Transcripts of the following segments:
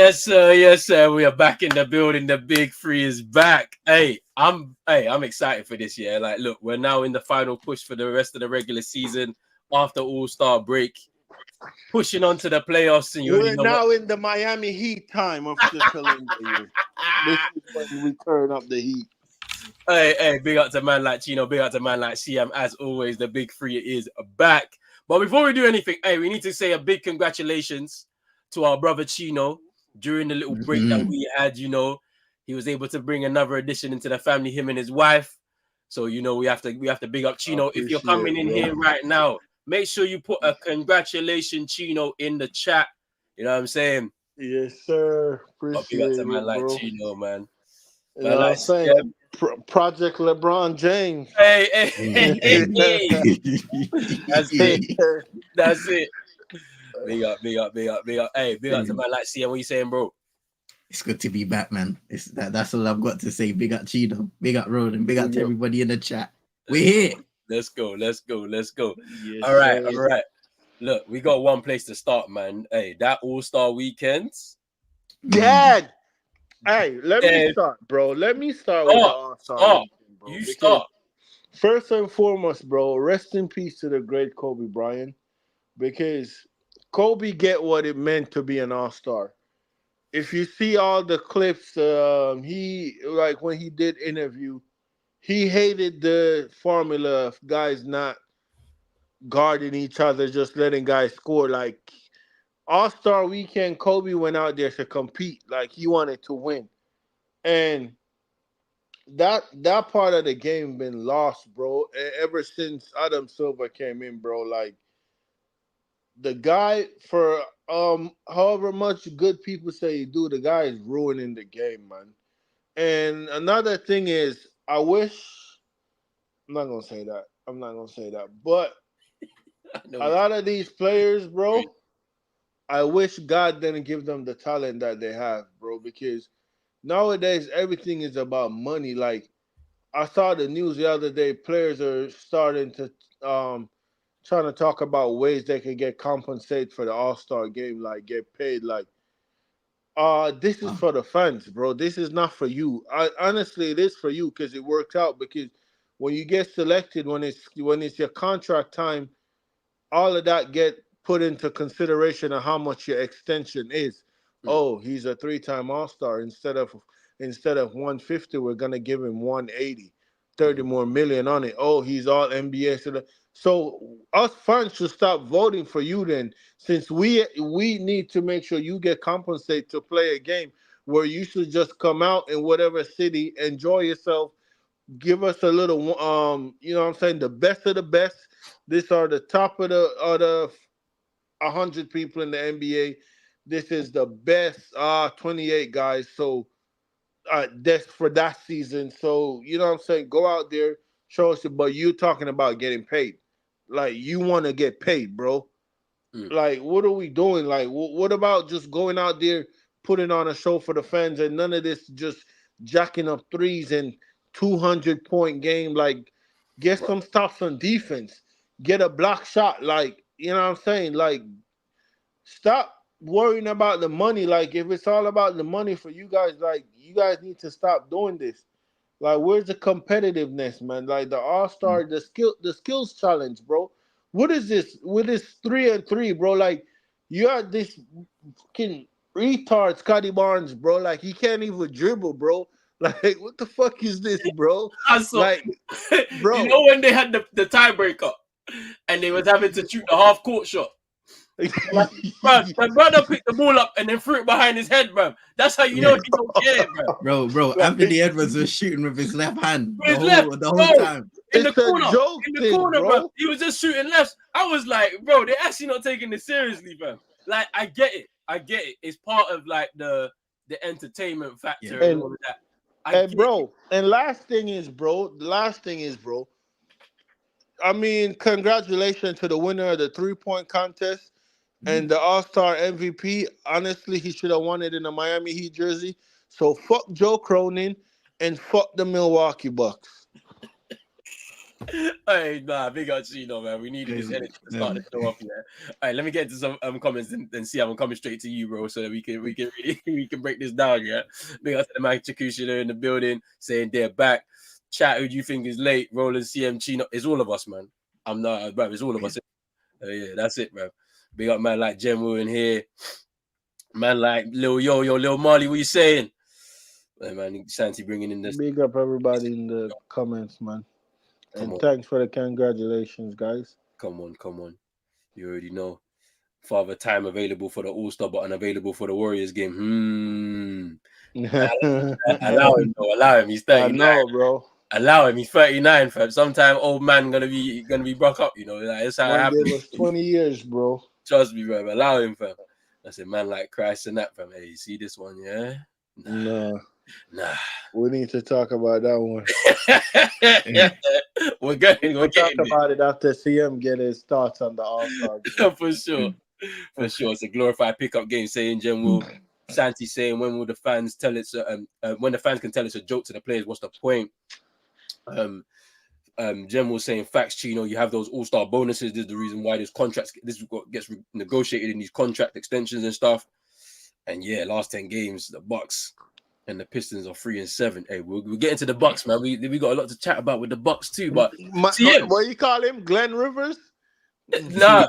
Yes, sir. Yes, sir. We are back in the building. The big three is back. I'm excited for this year. Like, look, we're now in the final push for the rest of the regular season after All-Star break, pushing on to the playoffs, and you already We're know what. now in the Miami Heat time of the calendar year. This is when we turn up the heat. Hey, big up to man like Chino, big up to man like CM. As always, the big three is back. But before we do anything, we need to say a big congratulations to our brother Chino during the little break that Mhm. we had. He was able to bring another addition into the family, him and his wife. So we have to big up I Chino. If you're appreciate coming it, in bro. here right now, make sure you put a congratulations Chino in the chat. You know what I'm saying? Yes, sir. But big up to Appreciate man it, like bro. Chino, man. You Man know what like I'm saying? CM. Project LeBron James. Hey. That's it. That's it. Big up, big up, big up, big up. Hey, big up to man like CM. What you saying, bro? It's good to be back, man. That's all I've got to say. Big up Cheeto, big up Roden, big up Big to up. everybody in the chat. We're here. Let's go, let's go, let's go. Yes, All right, sir. all right. Look, we got one place to start, man. Hey, that All-Star weekend. Dad. Hey, let me Hey, start, bro. Let me start with the start, All-Star start. weekend, bro. You Because start. first and foremost, bro, rest in peace to the great Kobe Bryant. Because Kobe get what it meant to be an All-Star. If you see all the clips, he like when he did interview, he hated the formula of guys not guarding each other, just letting guys score. Like All Star Weekend, Kobe went out there to compete. Like he wanted to win, and that part of the game been lost, bro. Ever since Adam Silver came in, bro. Like the guy for however much good people say he do, the guy is ruining the game, man. And another thing is, I wish I'm not gonna say that. I'm not gonna say that. But I know a what lot of these players, bro, I wish God didn't give them the talent that they have, bro, because nowadays everything is about money. Like I saw the news the other day, players are starting to trying to talk about ways they can get compensated for the All-Star game, like get paid. Like this is Wow. for the fans, bro. This is not for you. Honestly, it is for you because it worked out. Because when you get selected, when it's your contract time, all of that get put into consideration of how much your extension is. Mm, Oh, he's a three-time All-Star. Instead of 150, we're gonna give him 180, 30 mhm. more million on it. Oh, he's all NBA. So us fans should stop voting for you then, since we need to make sure you get compensated to play a game where you should just come out in whatever city, enjoy yourself, give us a little you know what I'm saying, the best of the best. These are the top of the 100 people in the NBA. This is the best 28 guys. So that's for that season. So you know what I'm saying, go out there, show us. But you talking about getting paid, like you want to get paid, bro. Mm. Like what are we doing? Like what about just going out there, putting on a show for the fans, and none of this just jacking up threes and 200-point game? Like get some stops on defense, get a block shot. Like you know what I'm saying? Like stop worrying about the money. Like if it's all about the money for you guys, like you guys need to stop doing this. Like where's the competitiveness, man? Like the All Star, the skills challenge, bro. What is this? What is 3-3, bro? Like you got this fucking retard Scotty Barnes, bro. Like he can't even dribble, bro. Like what the fuck is this, bro? And so, Like, you bro. know when they had the tiebreaker and they was having to shoot the half court shot. Bro, my brother picked the ball up and then threw it behind his head, bro. That's how you know he don't care, bro. Bro, Like, Anthony Edwards was shooting with his left hand With his left, the whole bro, time. it's a joke in the thing, corner, bro. bro. He was just shooting lefts. I was like, bro, they're actually not taking this seriously, bro. Like, I get it. It's part of like the entertainment Yeah. factor and And all of that. I and get it. bro, and last thing is, bro. The last thing is, bro. I mean, congratulations to the winner of the 3-point contest and the All Star MVP. Honestly, he should have won it in a Miami Heat jersey. So fuck Joe Cronin and fuck the Milwaukee Bucks. Hey, nah, big up Chino, man. We needed this energy to start the show off. Yeah. All right, let me get into some comments and see. I'm coming straight to you, bro, so that we can really we can break this down. Yeah. Big up to the man Chakushila in the building saying they're back. Chat, who do you think is late? Roland, CM, Chino. It's all of us, man. I'm not, bro. It's all of us. Yeah, that's it, bro. Big up, man, like Jemu in here. Man, like Lil Marley, what you saying? Man, Santi bringing in this. Big up everybody in the comments, man. Come on. Thanks for the congratulations, guys. Come on. You already know. Father Time available for the All-Star, but unavailable for the Warriors game. Allow him, bro. Allow him. He's 39. I know, bro. Allow him. He's 39, fam. Sometime old man gonna be broke up, you know. Like, that's how it One day happens. was 20 years, bro. Trust me, bro. Allow him, fam. I said, man, like Christ and that, fam. Hey, you see this one, yeah? Nah. We need to talk about that one. We're getting talk about it after CM get his thoughts on the All-Star game. For sure. It's a glorified pickup game, saying General Santi saying when will the fans tell it's when the fans can tell it's a joke to the players, what's the point? General saying facts, Chino, you have those all-star bonuses. This is the reason why this is what gets negotiated in these contract extensions and stuff. And yeah, last 10 games, the Bucks and the Pistons are 3-7. Hey, we'll get into the Bucks, man. We got a lot to chat about with the Bucks too. But what you call him? Glenn Rivers? Nah.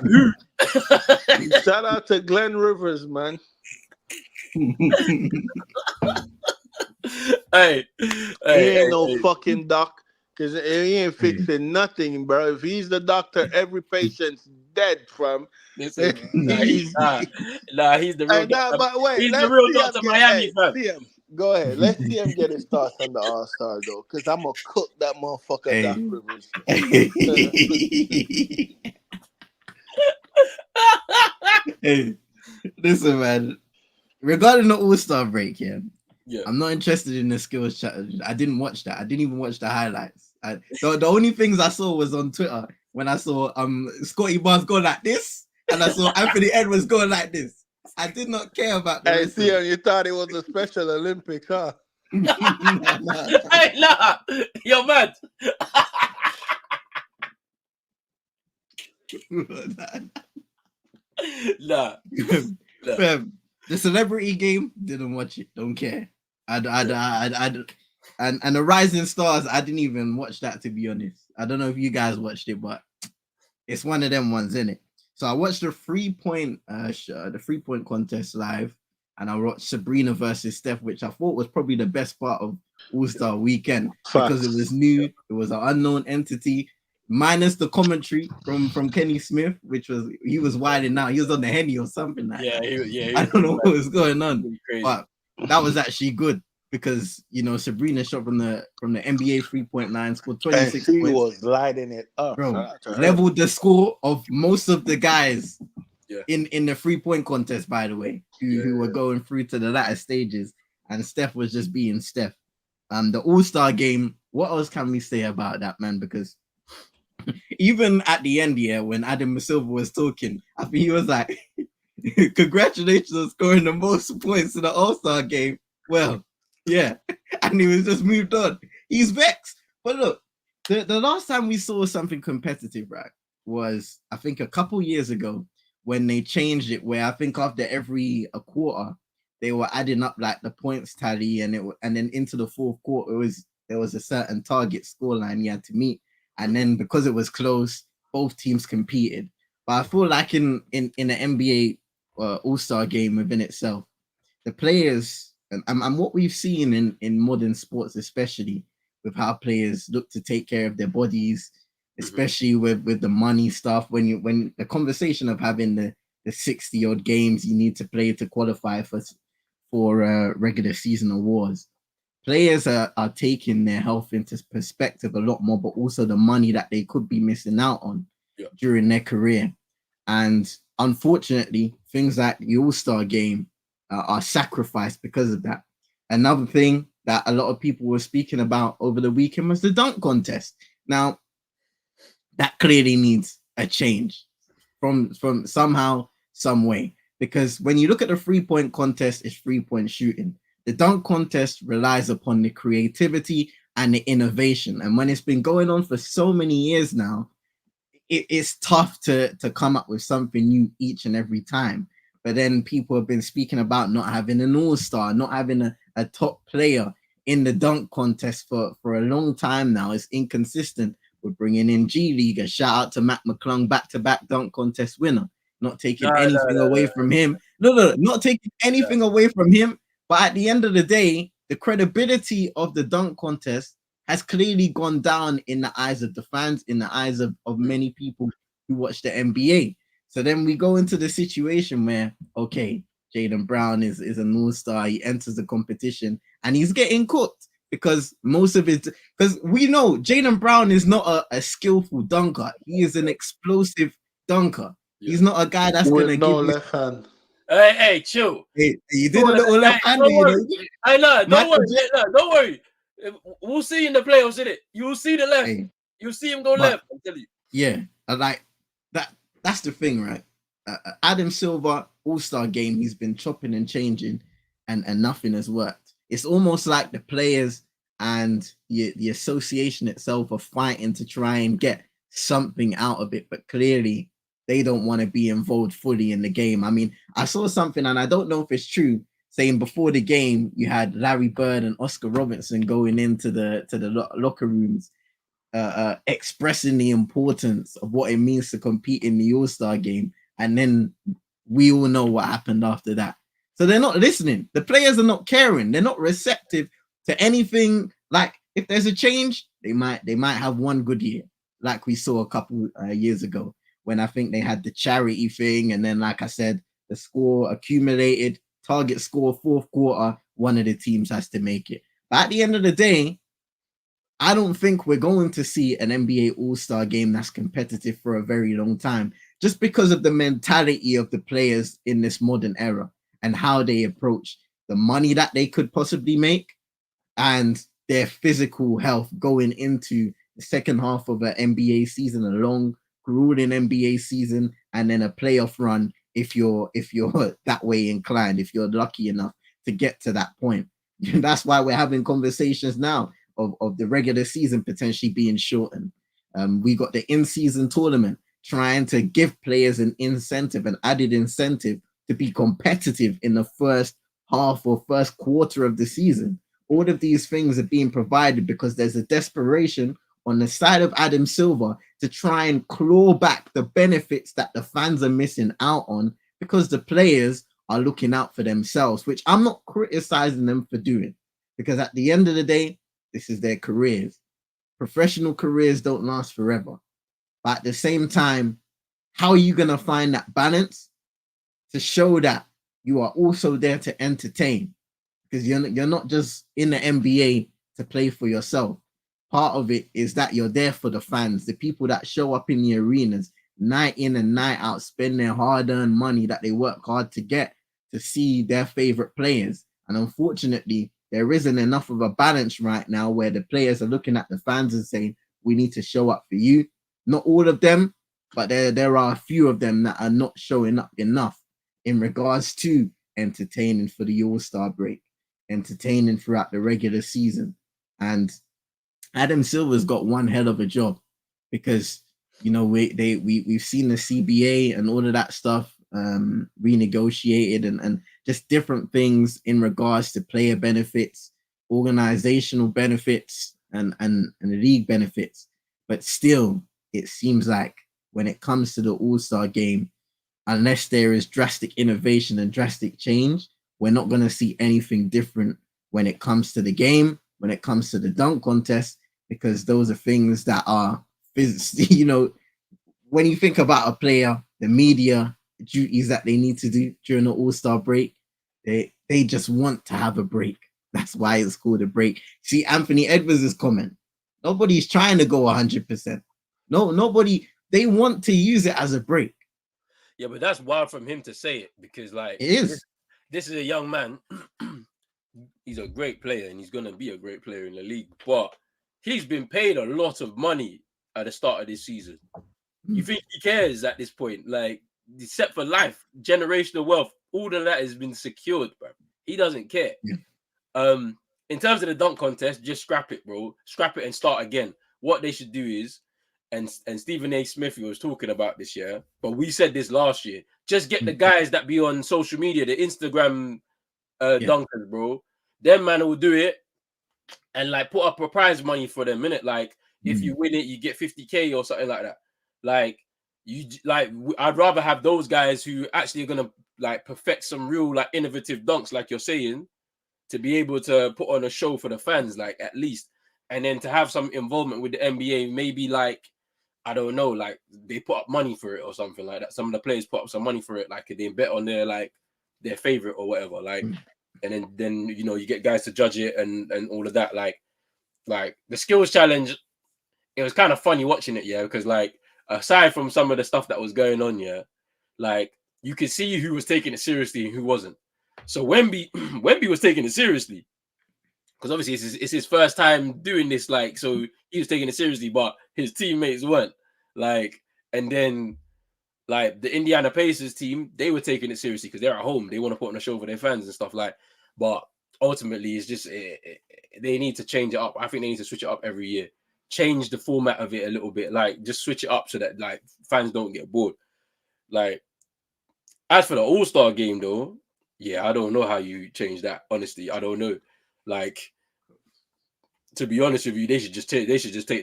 Shout out to Glenn Rivers, man. He ain't no fucking doc, because he ain't fixing nothing, bro. If he's the doctor, every patient's dead from. He's the real doctor. But wait, he's the real doctor Miami, fam. Go ahead. Let's see him get his thoughts on the All-Star, though, because I'm going to cook that motherfucker, Doc Rivers. Hey, listen, man. Regarding the All-Star break, yeah, I'm not interested in the skills challenge. I didn't watch that. I didn't even watch the highlights. The only things I saw was on Twitter when I saw Scotty Barnes go like this, and I saw Anthony Edwards go like this. I did not care about that. Hey, see, you thought it was a Special Olympics, huh? Hey, nah, yo, man. Nah. The celebrity game, didn't watch it. Don't care. And the Rising Stars, I didn't even watch that, to be honest. I don't know if you guys watched it, but it's one of them ones, isn't it? So I watched the 3-point contest live, and I watched Sabrina versus Steph, which I thought was probably the best part of All-Star weekend because it was new. It was an unknown entity, minus the commentary from Kenny Smith, which was he was wilding out. He was on the Henny or something like that. I don't know what was going on, but that was actually good because Sabrina shot from the NBA 3-point line, scored 26 points. She was lighting it up, bro. Leveled the score of most of the guys in the 3-point contest, by the way, who were going through to the latter stages, and Steph was just being Steph. The All-Star game. What else can we say about that, man? Because even at the end, when Adam Silver was talking, I think he was like, "Congratulations on scoring the most points in the All-Star game." Well, yeah, and he was just moved on. He's vexed. But look, the last time we saw something competitive, right, was I think a couple years ago when they changed it, where I think after every quarter they were adding up like the points tally, and then into the fourth quarter there was a certain target scoreline you had to meet, and then because it was close, both teams competed. But I feel like in the NBA All-Star game within itself, the players. And what we've seen in modern sports, especially with how players look to take care of their bodies, especially with the money stuff, when the conversation of having the 60-odd games you need to play to qualify for regular season awards, players are taking their health into perspective a lot more, but also the money that they could be missing out on during their career. And unfortunately, things like the All-Star game are sacrificed because of that. Another thing that a lot of people were speaking about over the weekend was the dunk contest. Now, that clearly needs a change from somehow, some way. Because when you look at the 3-point contest, it's 3-point shooting. The dunk contest relies upon the creativity and the innovation. And when it's been going on for so many years now, it's tough to come up with something new each and every time. But then people have been speaking about not having an all-star, not having a top player in the dunk contest for a long time now. It's inconsistent. We're bringing in G League. A shout out to Mac McClung, back-to-back dunk contest winner. Not taking anything away from him. No, not taking anything away from him. But at the end of the day, the credibility of the dunk contest has clearly gone down in the eyes of the fans, in the eyes of many people who watch the NBA. So then we go into the situation where, okay, Jaylen Brown is an all-star. He enters the competition and he's getting cooked because most of it, because we know Jaylen Brown is not a skillful dunker. He is an explosive dunker. Yeah. He's not a guy that's going to give left hand. Hey, chill. Hey, you did a little left hand. I know. Don't worry. We'll see in the playoffs, innit? You'll see the left. Hey, you'll see him go left. I'm telling you. Yeah, like that. That's the thing, right? Adam Silver All-Star game. He's been chopping and changing, and nothing has worked. It's almost like the players and the association itself are fighting to try and get something out of it, but clearly they don't want to be involved fully in the game. I mean, I saw something, and I don't know if it's true, saying before the game you had Larry Bird and Oscar Robertson going into the locker rooms, expressing the importance of what it means to compete in the All-Star game, and then we all know what happened after that. So they're not listening. The players are not caring. They're not receptive to anything. Like if there's a change, they might have one good year, like we saw a couple years ago when I think they had the charity thing, and then like I said, the score accumulated. Target score, fourth quarter, one of the teams has to make it. But at the end of the day, I don't think we're going to see an NBA All-Star game that's competitive for a very long time, just because of the mentality of the players in this modern era and how they approach the money that they could possibly make and their physical health going into the second half of an NBA season, a long, grueling NBA season, and then a playoff run if you're that way inclined, if you're lucky enough to get to that point. That's why we're having conversations now of the regular season potentially being shortened. We got the in-season tournament trying to give players an incentive, an added incentive to be competitive in the first half or first quarter of the season. All of these things are being provided because there's a desperation on the side of Adam Silver to try and claw back the benefits that the fans are missing out on because the players are looking out for themselves, which I'm not criticizing them for doing, because at the end of the day, this is their careers. Professional careers don't last forever. But at the same time, how are you going to find that balance to show that you are also there to entertain? Because you're not just in the NBA to play for yourself. Part of it is that you're there for the fans, the people that show up in the arenas night in and night out, spend their hard-earned money that they work hard to get to see their favorite players. And unfortunately, there isn't enough of a balance right now where the players are looking at the fans and saying, we need to show up for you. Not all of them, but there are a few of them that are not showing up enough in regards to entertaining for the All-Star break, entertaining throughout the regular season. And Adam Silver's got one hell of a job because, you know, we've seen the CBA and all of that stuff renegotiated and just different things in regards to player benefits, organizational benefits, and league benefits. But still, it seems like when it comes to the All-Star game, unless there is drastic innovation and drastic change, we're not going to see anything different when it comes to the game, when it comes to the dunk contest, because those are things that are, you know, when you think about a player, the media duties that they need to do during the All-Star break, they just want to have a break. That's why it's called a break. See Anthony Edwards' comment. Nobody's trying to go 100%. No, nobody. They want to use it as a break. Yeah, but that's wild from him to say it because, like, it is. This is a young man. He's a great player and he's going to be a great player in the league. But he's been paid a lot of money at the start of this season. You think he cares at this point? Like, he's set for life, generational wealth, all of that has been secured, bro. He doesn't care. Yeah. in terms of the dunk contest, just scrap it, bro. Scrap it and start again. What they should do is, and Stephen A. Smith was talking about this year, but we said this last year. Just get the guys that be on social media, the Instagram dunkers, bro. Them man will do it and like put up a prize money for them, innit? Like if you win it, you get 50K or something like that. Like I'd rather have those guys who actually are gonna like perfect some real like innovative dunks, like you're saying, to be able to put on a show for the fans, like at least, and then to have some involvement with the NBA, maybe like I don't know, like they put up money for it or something like that. Some of the players put up some money for it, like they bet on their favorite or whatever, like, and then you know you get guys to judge it and all of that, like the skills challenge. It was kind of funny watching it, yeah, because like aside from some of the stuff that was going on, yeah, like you could see who was taking it seriously and who wasn't. So Wemby was taking it seriously because obviously it's his first time doing this, like, so he was taking it seriously, but his teammates weren't, like, and then like the Indiana Pacers team, they were taking it seriously because they're at home, they want to put on a show for their fans and stuff, like, but ultimately it's just they need to change it up. I think they need to switch it up every year, change the format of it a little bit, like just switch it up so that like fans don't get bored. Like as for the All-Star game though, yeah, I don't know how you change that. Honestly, I don't know. Like, to be honest with you, they should just take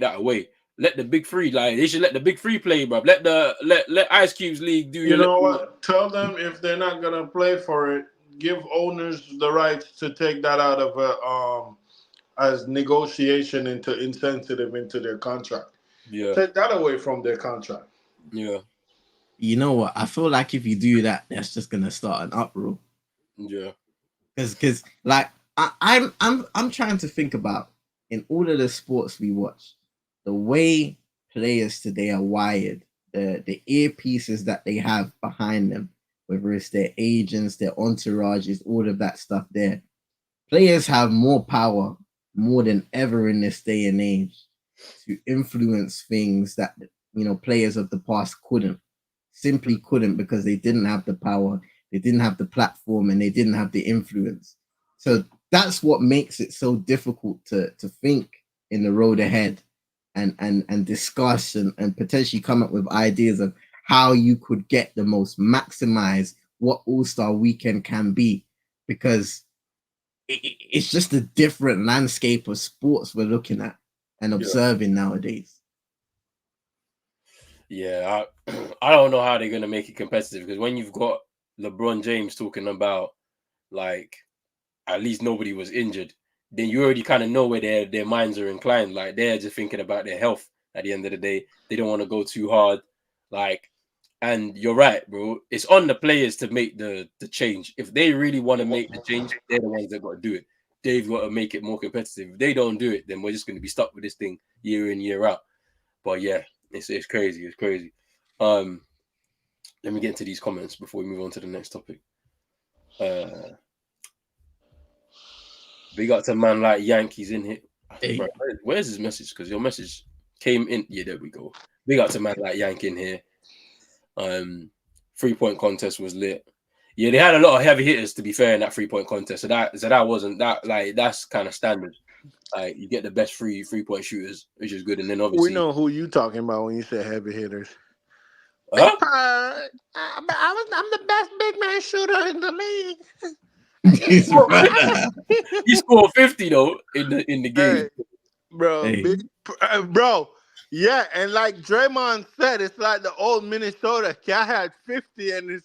that away. Let the big three, like they should let the big three play, bro. Let Ice Cube's league do. You know what? Tell them if they're not gonna play for it, give owners the right to take that out of as negotiation into insensitive into their contract. Yeah, take that away from their contract. Yeah. You know what? I feel like if you do that, that's just gonna start an uproar. Yeah. Because like I'm trying to think about in all of the sports we watch, the way players today are wired, the earpieces that they have behind them, whether it's their agents, their entourages, all of that stuff there. Players have more power more than ever in this day and age to influence things that players of the past simply couldn't because they didn't have the power, they didn't have the platform, and they didn't have the influence. So that's what makes it so difficult to think in the road ahead and discuss and potentially come up with ideas of how you could get the most maximize what All-Star Weekend can be, because it's just a different landscape of sports we're looking at and observing nowadays. Yeah, I don't know how they're going to make it competitive, because when you've got LeBron James talking about like at least nobody was injured, then you already kind of know where their minds are inclined. Like they're just thinking about their health at the end of the day. They don't want to go too hard. Like, and you're right, bro. It's on the players to make the change. If they really want to make the change, they're the ones that got to do it. They've got to make it more competitive. If they don't do it, then we're just going to be stuck with this thing year in, year out. But yeah, it's crazy. It's crazy. Let me get into these comments before we move on to the next topic. Big up to man like Yankees in here. Hey. Bro, where's his message? Because your message came in. Yeah, there we go. Big up to man like Yankee in here. 3-point contest was lit. Yeah, they had a lot of heavy hitters, to be fair, in that 3-point contest. So that wasn't that, like, that's kind of standard. Like, you get the best 3-point shooters, which is good. And then obviously we know who you talking about when you say heavy hitters. Huh? I'm the best big man shooter in the league. He scored 50 though in the game, bro. Yeah, and like Draymond said, it's like the old Minnesota. Cat had 50 and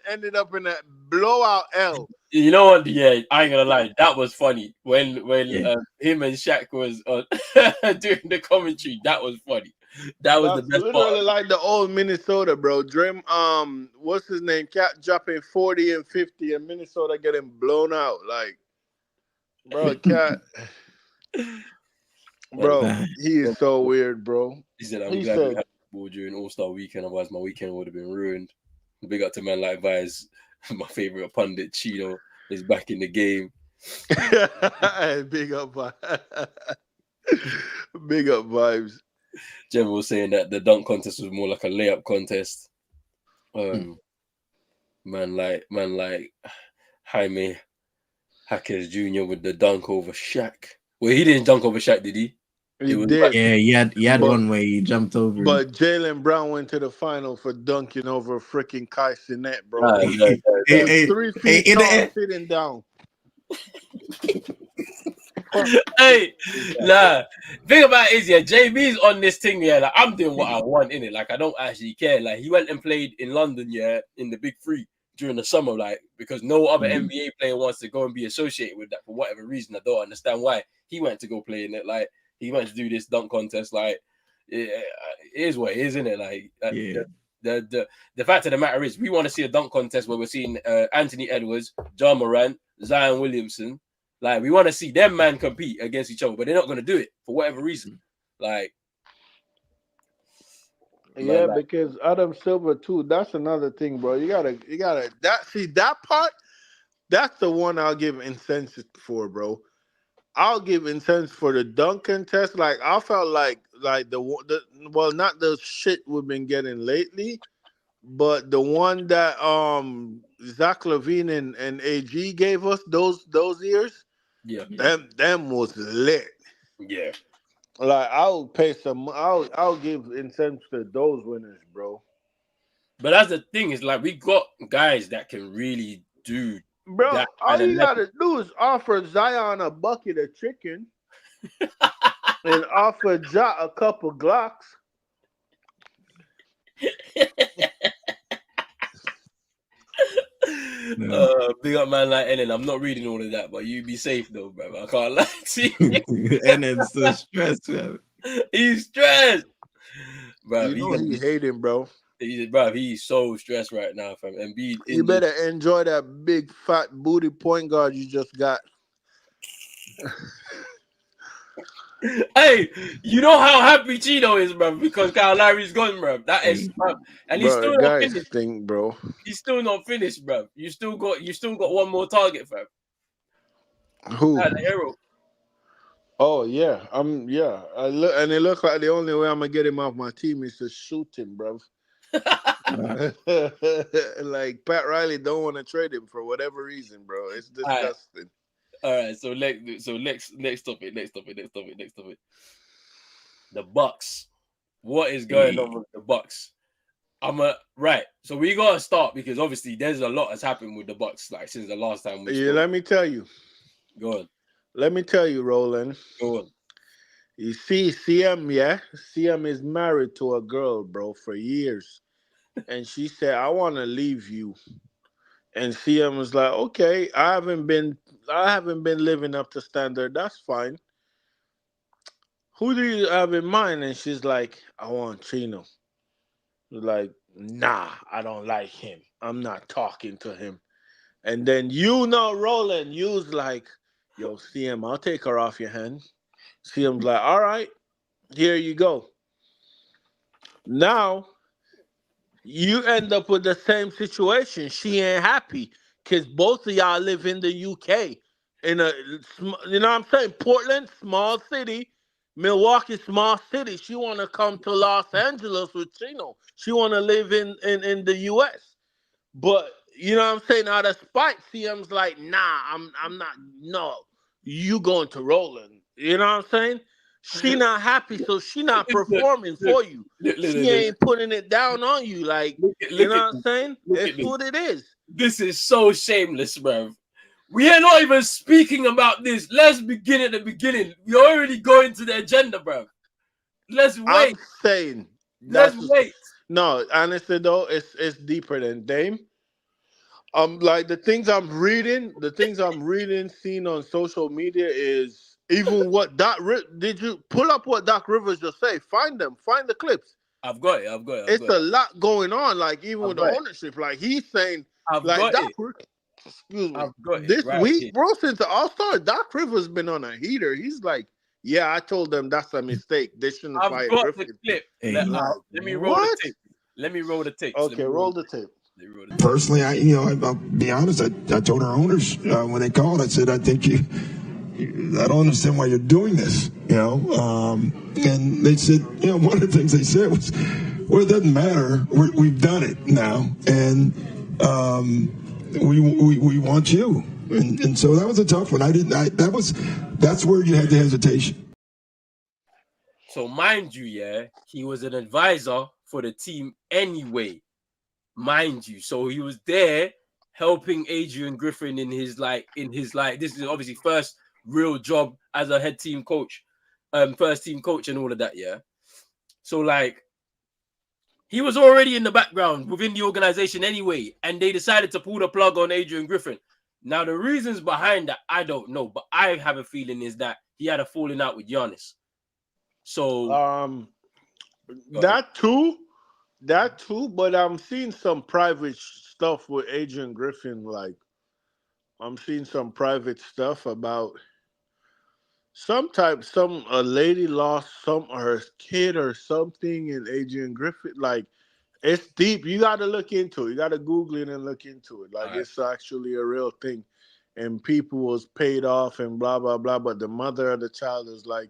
ended up in a blowout L. You know what? Yeah, I ain't gonna lie. That was funny when him and Shaq was doing the commentary. That was funny. That was the best literally part. like the old Minnesota, bro. What's his name? Cat dropping 40 and 50, and Minnesota getting blown out. Like, bro, Cat, bro, he is so weird, bro. He said, "I'm glad we had ball during All-Star Weekend. Otherwise, my weekend would have been ruined." Big up to man like Vibes. My favorite pundit, Chino, is back in the game. Big up, big up Vibes. Jem was saying that the dunk contest was more like a layup contest. Man like Jaime Hackers Jr. with the dunk over Shaq. Well, he didn't dunk over Shaq, did he? He was did. like- Yeah, he had But- one where he jumped over him. But Jaylen Brown went to the final for dunking over freaking Kai Cenat, bro. Nah, Hey, hey, 3 hey, feet in tall, the- sitting down. Hey, nah. Thing about it is, yeah, JB's on this thing, yeah. Like I'm doing what I want in it. Like I don't actually care. Like he went and played in London, yeah, in the Big Three during the summer, like because no other NBA player wants to go and be associated with that for whatever reason. I don't understand why he went to go play in it. Like he went to do this dunk contest. Like it is what it is, isn't it? Like Yeah. the fact of the matter is, we want to see a dunk contest where we're seeing Anthony Edwards, John Morant, Zion Williamson. Like we want to see them man compete against each other, but they're not going to do it for whatever reason. Like, Yeah, like- because Adam Silver too. That's another thing, bro. You gotta that part. That's the one I'll give incentive for, bro. I'll give incentive for the dunk contest. Like I felt like the well, not the shit we've been getting lately, but the one that Zach Levine and AG gave us those years. yeah, Them was lit. yeah. Like I'll pay some. I'll give incentives to those winners, bro. But that's the thing, is like we got guys that can really do. Bro, That all kinda you gotta do is offer Zion a bucket of chicken and offer Ja a couple Glocks. Big up man like Ellen. I'm not reading all of that, but you be safe though, bro. I can't lie to you. And then so stressed, man. He's stressed, bro. You know he hating, bro. He's so stressed right now, fam. And You better enjoy that big fat booty point guard you just got. Hey, you know how happy Chino is, bro, because Kyle Lowry's gone, bro. That is, bro. And he's Bro, still the not guys finished. stink, bro. He's still not finished, bro. You still got one more target, fam. Who? At the hero. Oh yeah, yeah. And it looks like the only way I'm gonna get him off my team is to shoot him, bro. Like Pat Riley don't want to trade him for whatever reason, bro. It's disgusting. All right, so next topic. The Bucks. What is going on with the Bucks? Right. So we gotta start because obviously there's a lot that's happened with the Bucks, like since the last time we spoke. Let me tell you. Go on. Let me tell you, Roland. Go on. You see, CM is married to a girl, bro, for years. And she said, I want to leave you. And CM was like, okay, I haven't been living up to standard. That's fine. Who do you have in mind? And she's like, I want Chino. Like, nah, I don't like him. I'm not talking to him. And then Roland, you was like, yo, CM, I'll take her off your hand. CM's like, all right, here you go. Now, you end up with the same situation. She ain't happy because both of y'all live in the UK. You know what I'm saying? Portland, small city. Milwaukee, small city. She want to come to Los Angeles with Chino. She want to live in the US. But, you know what I'm saying? Out of spite, CM's like, nah, I'm not. No, you going to Roland. You know what I'm saying? She not happy, so she not performing for you. She ain't putting it down on you. Like, you know what I'm saying? It's what it is. This is so shameless, bro. We are not even speaking about this. Let's begin at the beginning. We're already going to the agenda, bro. Let's wait. I'm saying. Let's wait. No, honestly though, it's deeper than Dame. Like the things I'm reading, seeing on social media is even what did you pull up what Doc Rivers just say? Find the clips. I've got it. It's a lot going on. Like even with the ownership, like he's saying, excuse me, this week, bro, since the All-Star, Doc Rivers been on a heater. He's like, yeah, I told them that's a mistake. They shouldn't fire Griffin. The clip. Hey, let me roll the tape. Let me roll the tape. Okay, roll the tape. Personally, I'll be honest. I told our owners when they called, I said, I think I don't understand why you're doing this, and they said, one of the things they said was, well, it doesn't matter. We've done it now, and we want you. And so that was a tough one. That's where you had the hesitation. So mind you, yeah, he was an advisor for the team anyway, mind you. So he was there helping Adrian Griffin in his this is obviously first real job as a head team coach, first team coach and all of that, yeah. So like he was already in the background within the organization anyway, and they decided to pull the plug on Adrian Griffin. Now the reasons behind that I don't know, but I have a feeling is that he had a falling out with Giannis. So that too, but I'm seeing some private stuff with Adrian Griffin. Like I'm seeing some private stuff about a lady lost her kid or something, and Adrian Griffin, like it's deep. You got to look into it. You got to Google it and look into it. Like it's actually a real thing, and people was paid off and blah blah blah. But the mother of the child is like,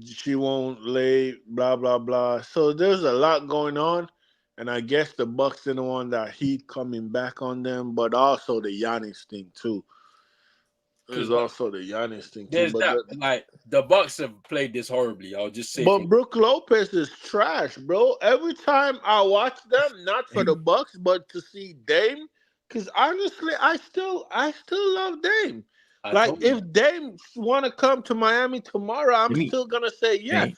she won't lay blah blah blah. So there's a lot going on, and I guess the Bucks didn't want that heat coming back on them, but also the Giannis thing too. There's also the Giannis thing too. But the Bucks have played this horribly. I'll just say. But Brook Lopez is trash, bro. Every time I watch them, not for the Bucks, but to see Dame, because honestly, I still love Dame. Like if Dame want to come to Miami tomorrow, I'm still gonna say yes.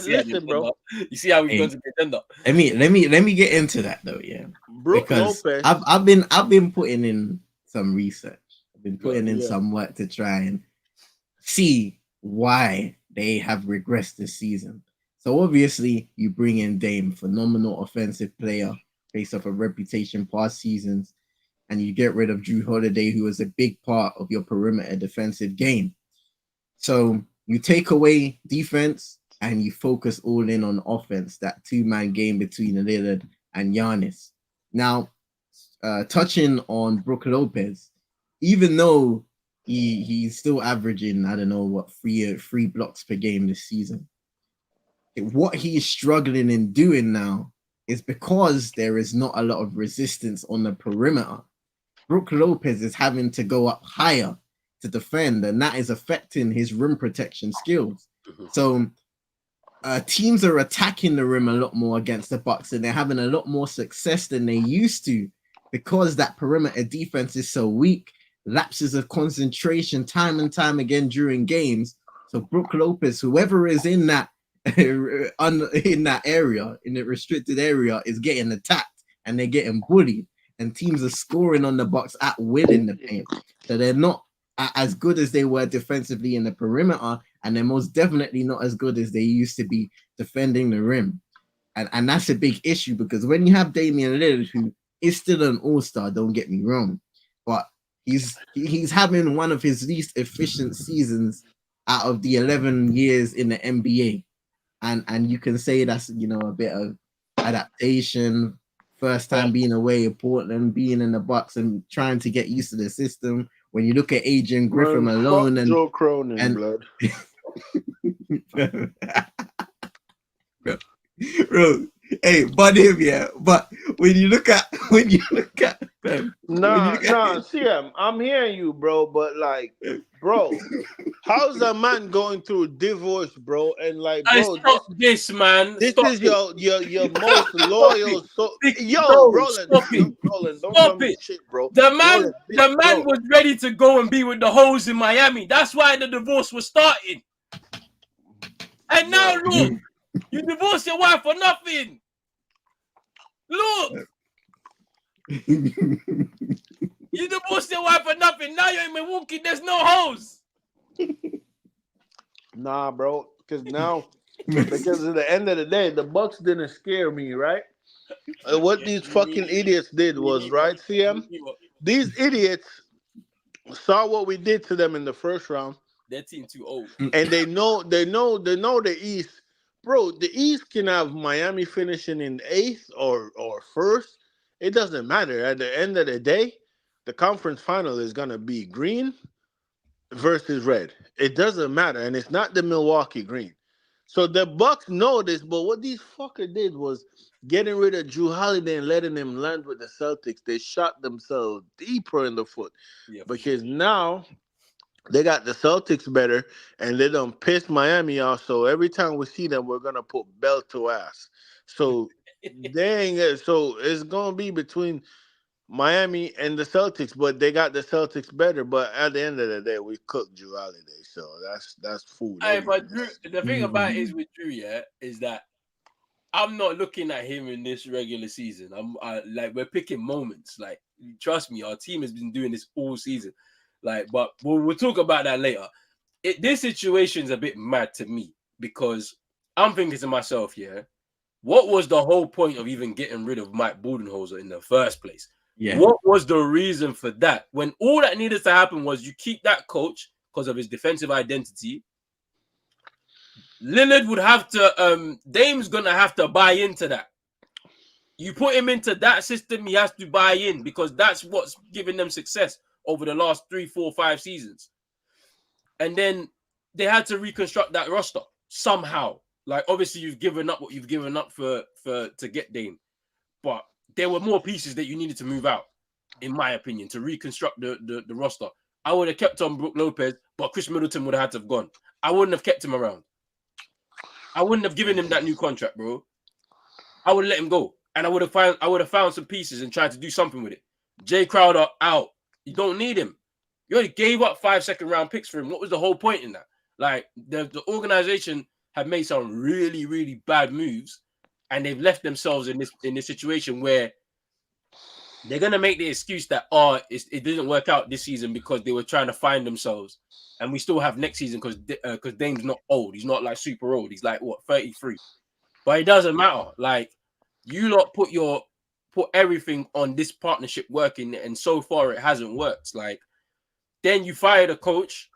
Listen, bro. You see how we've gone to contender. Let me get into that though, yeah. Brook Lopez. I've been putting in some research. I've been putting in some work to try and see why they have regressed this season. So obviously, you bring in Dame, phenomenal offensive player based off a reputation past seasons, and you get rid of Drew Holiday, who was a big part of your perimeter defensive game. So you take away defense and you focus all in on offense, that two-man game between Lillard and Giannis. Now, touching on Brook Lopez, even though he's still averaging, I don't know what, three blocks per game this season, what he's struggling in doing now is because there is not a lot of resistance on the perimeter. Brook Lopez is having to go up higher to defend, and that is affecting his rim protection skills. So teams are attacking the rim a lot more against the Bucks, and they're having a lot more success than they used to because that perimeter defense is so weak. Lapses of concentration time and time again during games. So Brook Lopez, whoever is in that in that area, in the restricted area, is getting attacked and they're getting bullied, and teams are scoring on the Bucks at will in the paint. So they're not as good as they were defensively in the perimeter, and they're most definitely not as good as they used to be defending the rim. And that's a big issue, because when you have Damian Lillard, who is still an all-star, don't get me wrong, but he's having one of his least efficient seasons out of the 11 years in the NBA. And you can say that's, a bit of adaptation, first time being away in Portland, being in the Bucks and trying to get used to the system. When you look at Adrian Griffin alone and Joe Cronin, blood. Bro, hey, but him, yeah. But when you look at CM, I'm hearing you, bro. But like, bro, how's a man going through divorce, bro? And like, bro, this is your most loyal. Roland, don't stop it, shit, bro. The man was ready to go and be with the hoes in Miami. That's why the divorce was starting. And now look, you divorced your wife for nothing. Look. You divorced your wife for nothing. Now you're in Milwaukee. There's no hoes. Nah, bro. Because at the end of the day, the Bucks didn't scare me, right? What these fucking idiots did was, right, CM? These idiots saw what we did to them in the first round. Their team too old. And they know the East. Bro, the East can have Miami finishing in 8th or 1st. It doesn't matter. At the end of the day, the conference final is going to be green versus red. It doesn't matter. And it's not the Milwaukee green. So the Bucks know this, but what these fucker did was getting rid of Drew Holiday and letting him land with the Celtics. They shot themselves deeper in the foot because now they got the Celtics better and they done piss Miami off. So every time we see them, we're gonna put belt to ass. So so it's gonna be between Miami and the Celtics, but they got the Celtics better. But at the end of the day, we cooked Drew Holiday, so that's food. Hey, but Drew, the thing about it is with Drew, is that I'm not looking at him in this regular season. Like we're picking moments. Like trust me, our team has been doing this all season. Like, but we'll talk about that later. This situation is a bit mad to me because I'm thinking to myself, what was the whole point of even getting rid of Mike Budenholzer in the first place? Yeah. What was the reason for that? When all that needed to happen was you keep that coach because of his defensive identity. Lillard would have to, Dame's going to have to buy into that. You put him into that system, he has to buy in because that's what's giving them success over the last 3, 4, 5 seasons. And then they had to reconstruct that roster somehow. Like, obviously, you've given up what you've given up to get Dame. But there were more pieces that you needed to move out, in my opinion, to reconstruct the roster. I would have kept on Brook Lopez, but Chris Middleton would have had to have gone. I wouldn't have kept him around. I wouldn't have given him that new contract, bro. I would have let him go. And I would have found some pieces and tried to do something with it. Jay Crowder out. You don't need him. You already gave up 5 second-round picks for him. What was the whole point in that? Like, the organization have made some really, really bad moves, and they've left themselves in this situation where they're gonna make the excuse that it didn't work out this season because they were trying to find themselves, and we still have next season because Dame's not old. He's not like super old. He's like 33, but it doesn't matter. Like you lot put everything on this partnership working, and so far it hasn't worked. Like then you fired a coach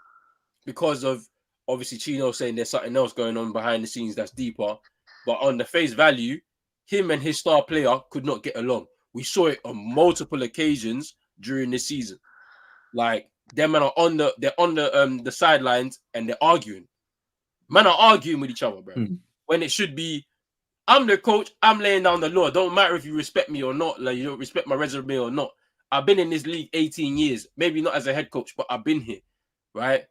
because of obviously Chino saying there's something else going on behind the scenes that's deeper. But on the face value, him and his star player could not get along. We saw it on multiple occasions during this season. Like them men are on the sidelines and they're arguing. Men are arguing with each other, bro. When it should be, I'm the coach, I'm laying down the law. Don't matter if you respect me or not, like you don't respect my resume or not. I've been in this league 18 years, maybe not as a head coach, but I've been here, right?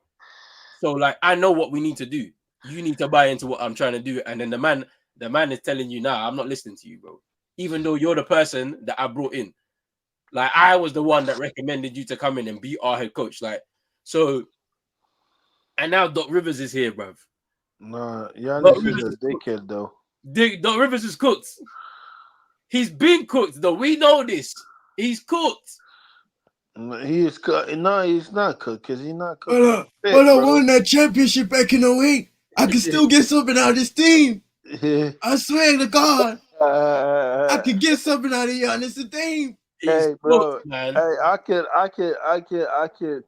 So, like, I know what we need to do. You need to buy into what I'm trying to do. And then the man is telling you, nah, I'm not listening to you, bro. Even though you're the person that I brought in. Like, I was the one that recommended you to come in and be our head coach. Like, so, and now Doc Rivers is here, bruv. Nah, Giannis is a dickhead, though. Doc Rivers is cooked. He's been cooked, though. We know this. He's cooked. He is cooked. No, he's not cooked because he's not cooked. But I won that championship back in 08. I can still get something out of this team. I swear to God. I could get something out of Giannis and Dame. Hey, bro. Man. Hey, I could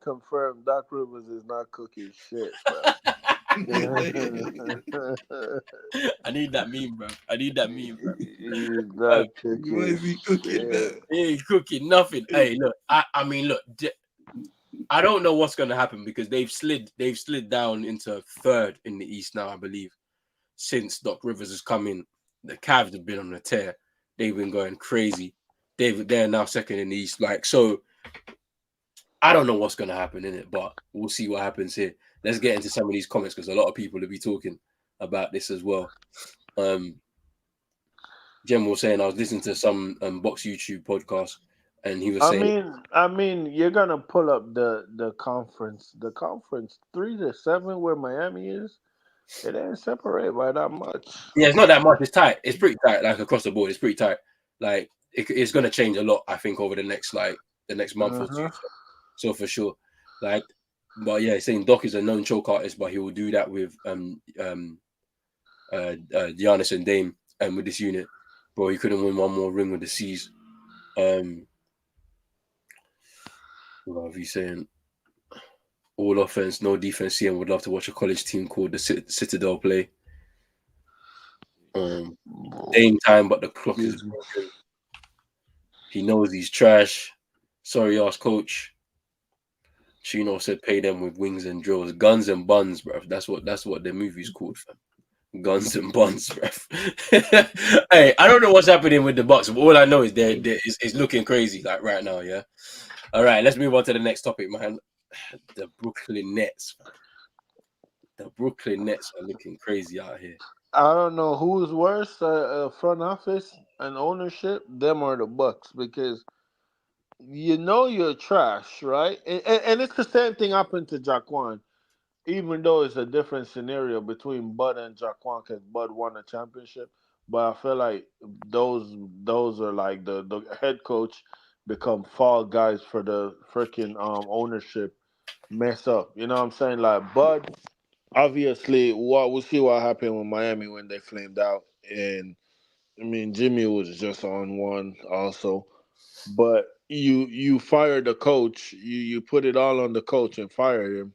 confirm Doc Rivers is not cooking shit, bro. I need that meme, bro. He's not cooking. What is he cooking? He ain't cooking nothing. Hey, look. I mean, look. I don't know what's going to happen because they've slid down into third in the East now, I believe. Since Doc Rivers has come in, the Cavs have been on a tear. They've been going crazy. They're now second in the East. Like, so I don't know what's going to happen in it, but we'll see what happens here. Let's get into some of these comments because a lot of people will be talking about this as well. Jem was saying I was listening to some Box YouTube podcast, and he was saying, I mean, you're gonna pull up the conference 3-7 where Miami is. It ain't separate by that much. Yeah, it's not that much. It's tight. It's pretty tight. Like across the board, it's pretty tight. Like it's gonna change a lot. I think over the next month or two. So for sure, like, but yeah, saying Doc is a known choke artist, but he will do that with Giannis and Dame and with this unit. Bro, he couldn't win one more ring with the C's. What are you saying? All offense, no defense. CM would love to watch a college team called the Citadel play. Dame time, but the clock is broken. He knows he's trash. Sorry, ass coach. Chino said, "Pay them with wings and drills, guns and buns, bro." That's what the movie's called, fam. Guns and buns, bruv. Hey, I don't know what's happening with the Bucks, but all I know is it's looking crazy like right now. Yeah. All right, let's move on to the next topic, man. The Brooklyn Nets. The Brooklyn Nets are looking crazy out here. I don't know who's worse, front office and ownership, them or the Bucks, because you know you're trash, right? And it's the same thing happened to Jaquan, even though it's a different scenario between Bud and Jaquan, because Bud won a championship. But I feel like those are like the head coach become fall guys for the freaking ownership mess up. You know what I'm saying? Like Bud, obviously, what we see what happened with Miami when they flamed out, and I mean Jimmy was just on one also. But you fired the coach. You put it all on the coach and fired him,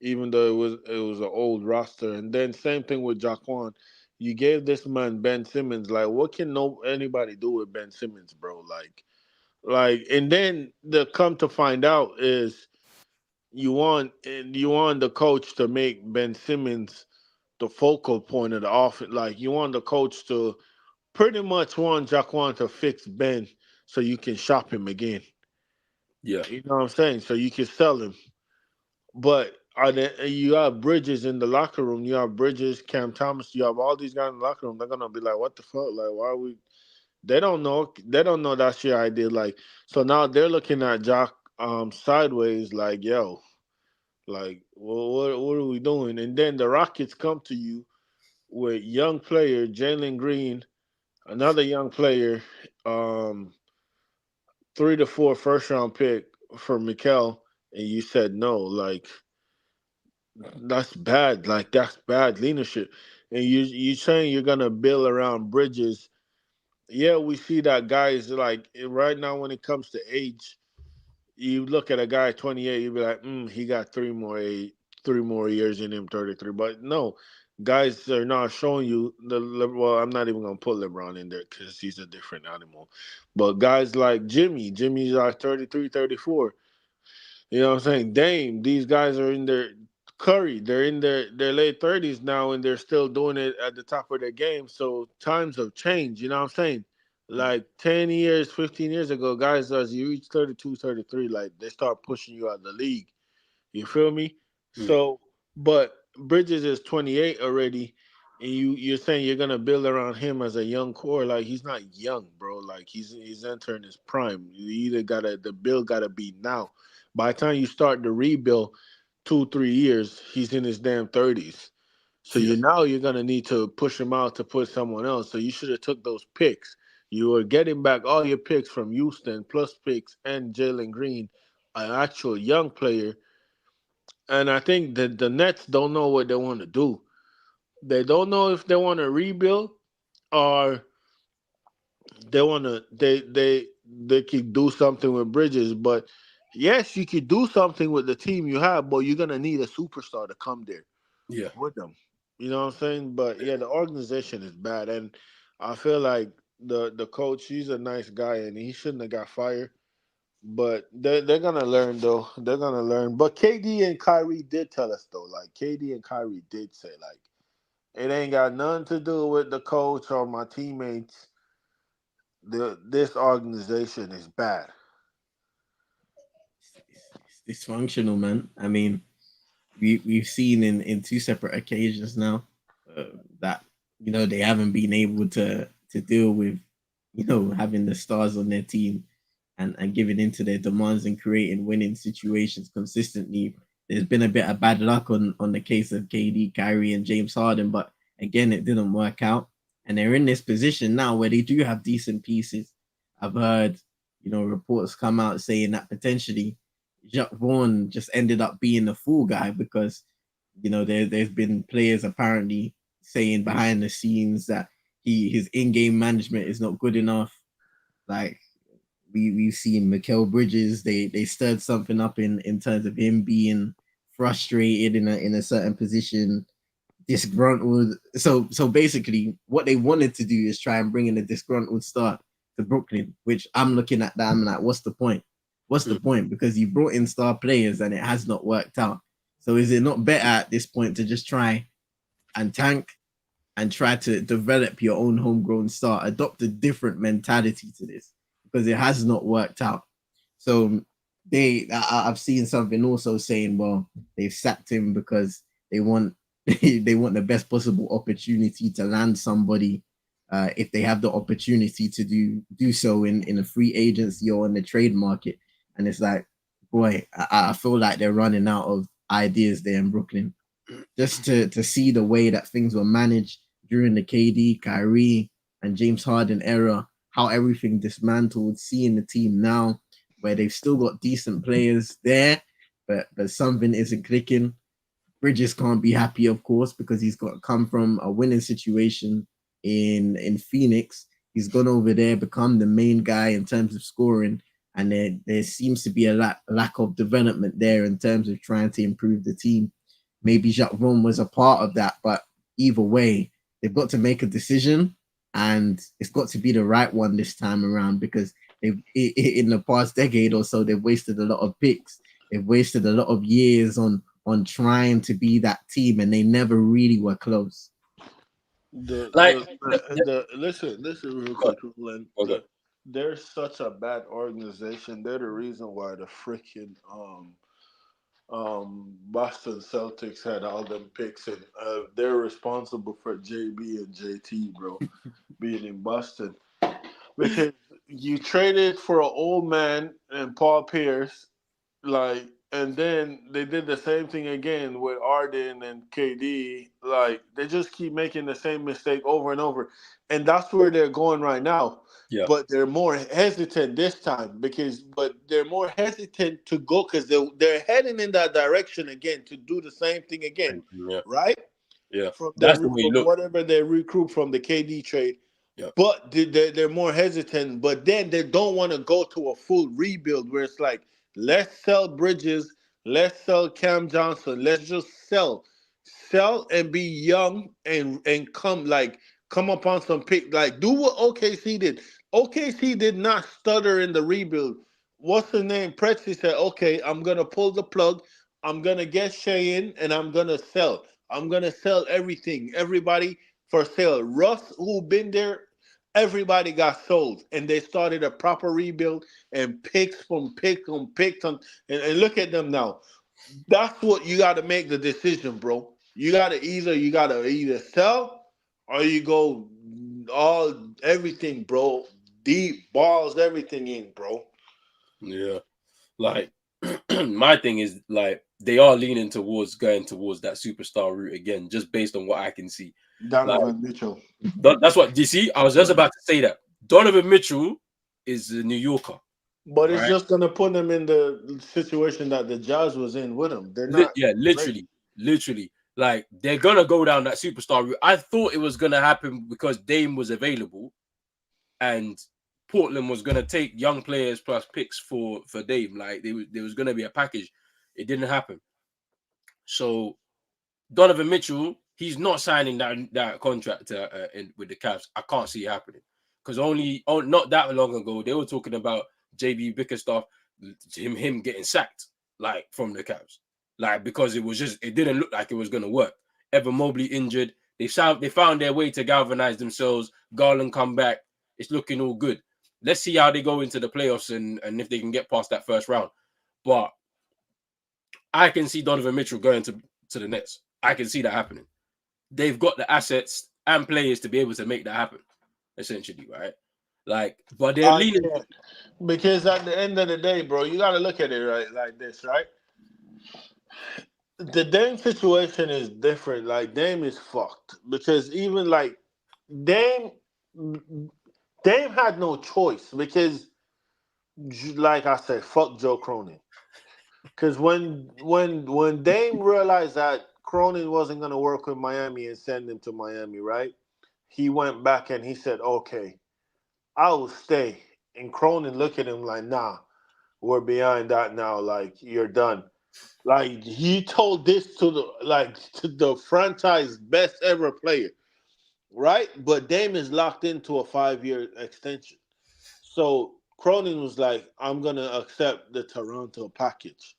even though it was an old roster. And then same thing with Jaquan. You gave this man Ben Simmons. Like, what can no anybody do with Ben Simmons, bro? And then the come to find out is you want the coach to make Ben Simmons the focal point of the offense. Like you want the coach to pretty much want Jaquan to fix Ben so you can shop him again. Yeah. You know what I'm saying? So you can sell him. But you have Bridges in the locker room. You have Bridges, Cam Thomas. You have all these guys in the locker room. They're gonna be like, "What the fuck? Like, why are we?" They don't know. They don't know that's your idea. Like, so now they're looking at Jock sideways. Like, yo, like, well, what are we doing? And then the Rockets come to you with young player Jalen Green, another young player, um, 3 to 4 first round pick for Mikel, and you said no. Like that's bad. Like that's bad leadership. And you saying you're gonna build around Bridges. Yeah, we see that guys like right now when it comes to age, you look at a guy 28, you be like, he got 3 more years in him, 33. But no, guys are not showing you well, I'm not even gonna put LeBron in there because he's a different animal. But guys like Jimmy's like 33, 34. You know what I'm saying? Dame, these guys are in their Curry, they're in their late 30s now and they're still doing it at the top of their game. So times have changed, you know what I'm saying? Like 10 years, 15 years ago, guys, as you reach 32, 33, like they start pushing you out of the league. You feel me? Mm. So, but Bridges is 28 already, and you're saying you're gonna build around him as a young core. Like he's not young, bro. Like he's entering his prime. You either gotta the build gotta be now. By the time you start the rebuild, 2 3 years, he's in his damn 30s. So Yeah. you're gonna need to push him out to put someone else. So you should have took those picks. You were getting back all your picks from Houston, plus picks and Jalen Green, an actual young player, and I think that the Nets don't know what they want to do. They don't know if they want to rebuild or they could do something with Bridges. But yes, you could do something with the team you have, but you're gonna need a superstar to come there Yeah. with them. You know what I'm saying? But yeah, the organization is bad, and I feel like the coach, he's a nice guy, and he shouldn't have got fired. But they're gonna learn though. They're gonna learn. But KD and Kyrie did tell us though. Like KD and Kyrie did say like it ain't got nothing to do with the coach or my teammates. This organization is bad. It's dysfunctional, man. I mean, we've seen in two separate occasions now that they haven't been able to deal with having the stars on their team and giving into their demands and creating winning situations consistently. There's been a bit of bad luck on the case of KD, Kyrie, and James Harden, but again, it didn't work out. And they're in this position now where they do have decent pieces. I've heard, reports come out saying that potentially Jacques Vaughn just ended up being the fool guy because, there's been players apparently saying behind the scenes that his in-game management is not good enough. Like we've seen Mikal Bridges, they stirred something up in terms of him being frustrated in a certain position, disgruntled. So basically, what they wanted to do is try and bring in a disgruntled star to Brooklyn, which I'm looking at that. I'm like, what's the point? What's the point? Because you brought in star players and it has not worked out. So is it not better at this point to just try and tank and try to develop your own homegrown star. Adopt a different mentality to this because it has not worked out. So I've seen something also saying, well, they've sacked him because they want they want the best possible opportunity to land somebody if they have the opportunity to do so in a free agency or in the trade market. And it's like, boy, I feel like they're running out of ideas there in Brooklyn. Just to see the way that things were managed during the KD, Kyrie, and James Harden era, how everything dismantled, seeing the team now where they've still got decent players there, but something isn't clicking. Bridges can't be happy, of course, because he's got come from a winning situation in Phoenix. He's gone over there, become the main guy in terms of scoring, and there seems to be a lack of development there in terms of trying to improve the team. Maybe Jacques Vaughn was a part of that, but either way, they've got to make a decision, and it's got to be the right one this time around because in the past decade or so, they've wasted a lot of picks. They've wasted a lot of years on trying to be that team, and they never really were close. Listen real quick, Len. They're such a bad organization. They're the reason why the freaking Boston Celtics had all them picks, and they're responsible for JB and JT, bro, being in Boston because you traded for an old man and Paul Pierce, like, and then they did the same thing again with Arden and KD. Like, they just keep making the same mistake over and over, and that's where they're going right now. Yeah. But they're more hesitant this time but they're more hesitant to go because they're heading in that direction again to do the same thing again, right? Yeah, From that's the way you look. whatever they recruit from the KD trade. Yeah. But they're more hesitant. But then they don't want to go to a full rebuild where it's like, let's sell Bridges, let's sell Cam Johnson, let's just sell and be young and come up on some pick, like do what OKC did. OKC did not stutter in the rebuild. What's the name? Presti said, okay, I'm gonna pull the plug. I'm gonna get Shea in and I'm gonna sell. I'm gonna sell everything, everybody for sale. Russ, who been there, everybody got sold, and they started a proper rebuild and picks from pick on picks on, and look at them now. That's what you got to make the decision, bro. You got to either sell or you go all everything, bro. Deep balls, everything in, bro. Yeah, like my thing is like they are leaning towards going towards that superstar route again, just based on what I can see. Donovan Mitchell. That's what you see. I was just about to say that Donovan Mitchell is a New Yorker, but it's just gonna put them in the situation that the Jazz was in with them. They're not. Literally. Like they're gonna go down that superstar route. I thought it was gonna happen because Dame was available, and Portland was gonna take young players plus picks for Dame. Like there was gonna be a package. It didn't happen. So Donovan Mitchell, he's not signing that contract with the Cavs. I can't see it happening because not that long ago they were talking about JB Bickerstaff, him getting sacked like from the Cavs, like because it didn't look like it was gonna work. Evan Mobley injured. They found their way to galvanize themselves. Garland come back. It's looking all good. Let's see how they go into the playoffs and if they can get past that first round. But I can see Donovan Mitchell going to the Nets. I can see that happening. They've got the assets and players to be able to make that happen, essentially, right? Like, but they're leaning because at the end of the day, bro, you got to look at it right like this, right? The Dame situation is different. Like Dame is fucked because even like Dame had no choice because, like I said, fuck Joe Cronin. Because when Dame realized that Cronin wasn't gonna work with Miami and send him to Miami, right? He went back and he said, "Okay, I will stay." And Cronin looked at him like, "Nah, we're behind that now. Like you're done." Like he told this to the franchise best ever player, right? But Dame is locked into a 5-year extension. So Cronin was like, "I'm gonna accept the Toronto package."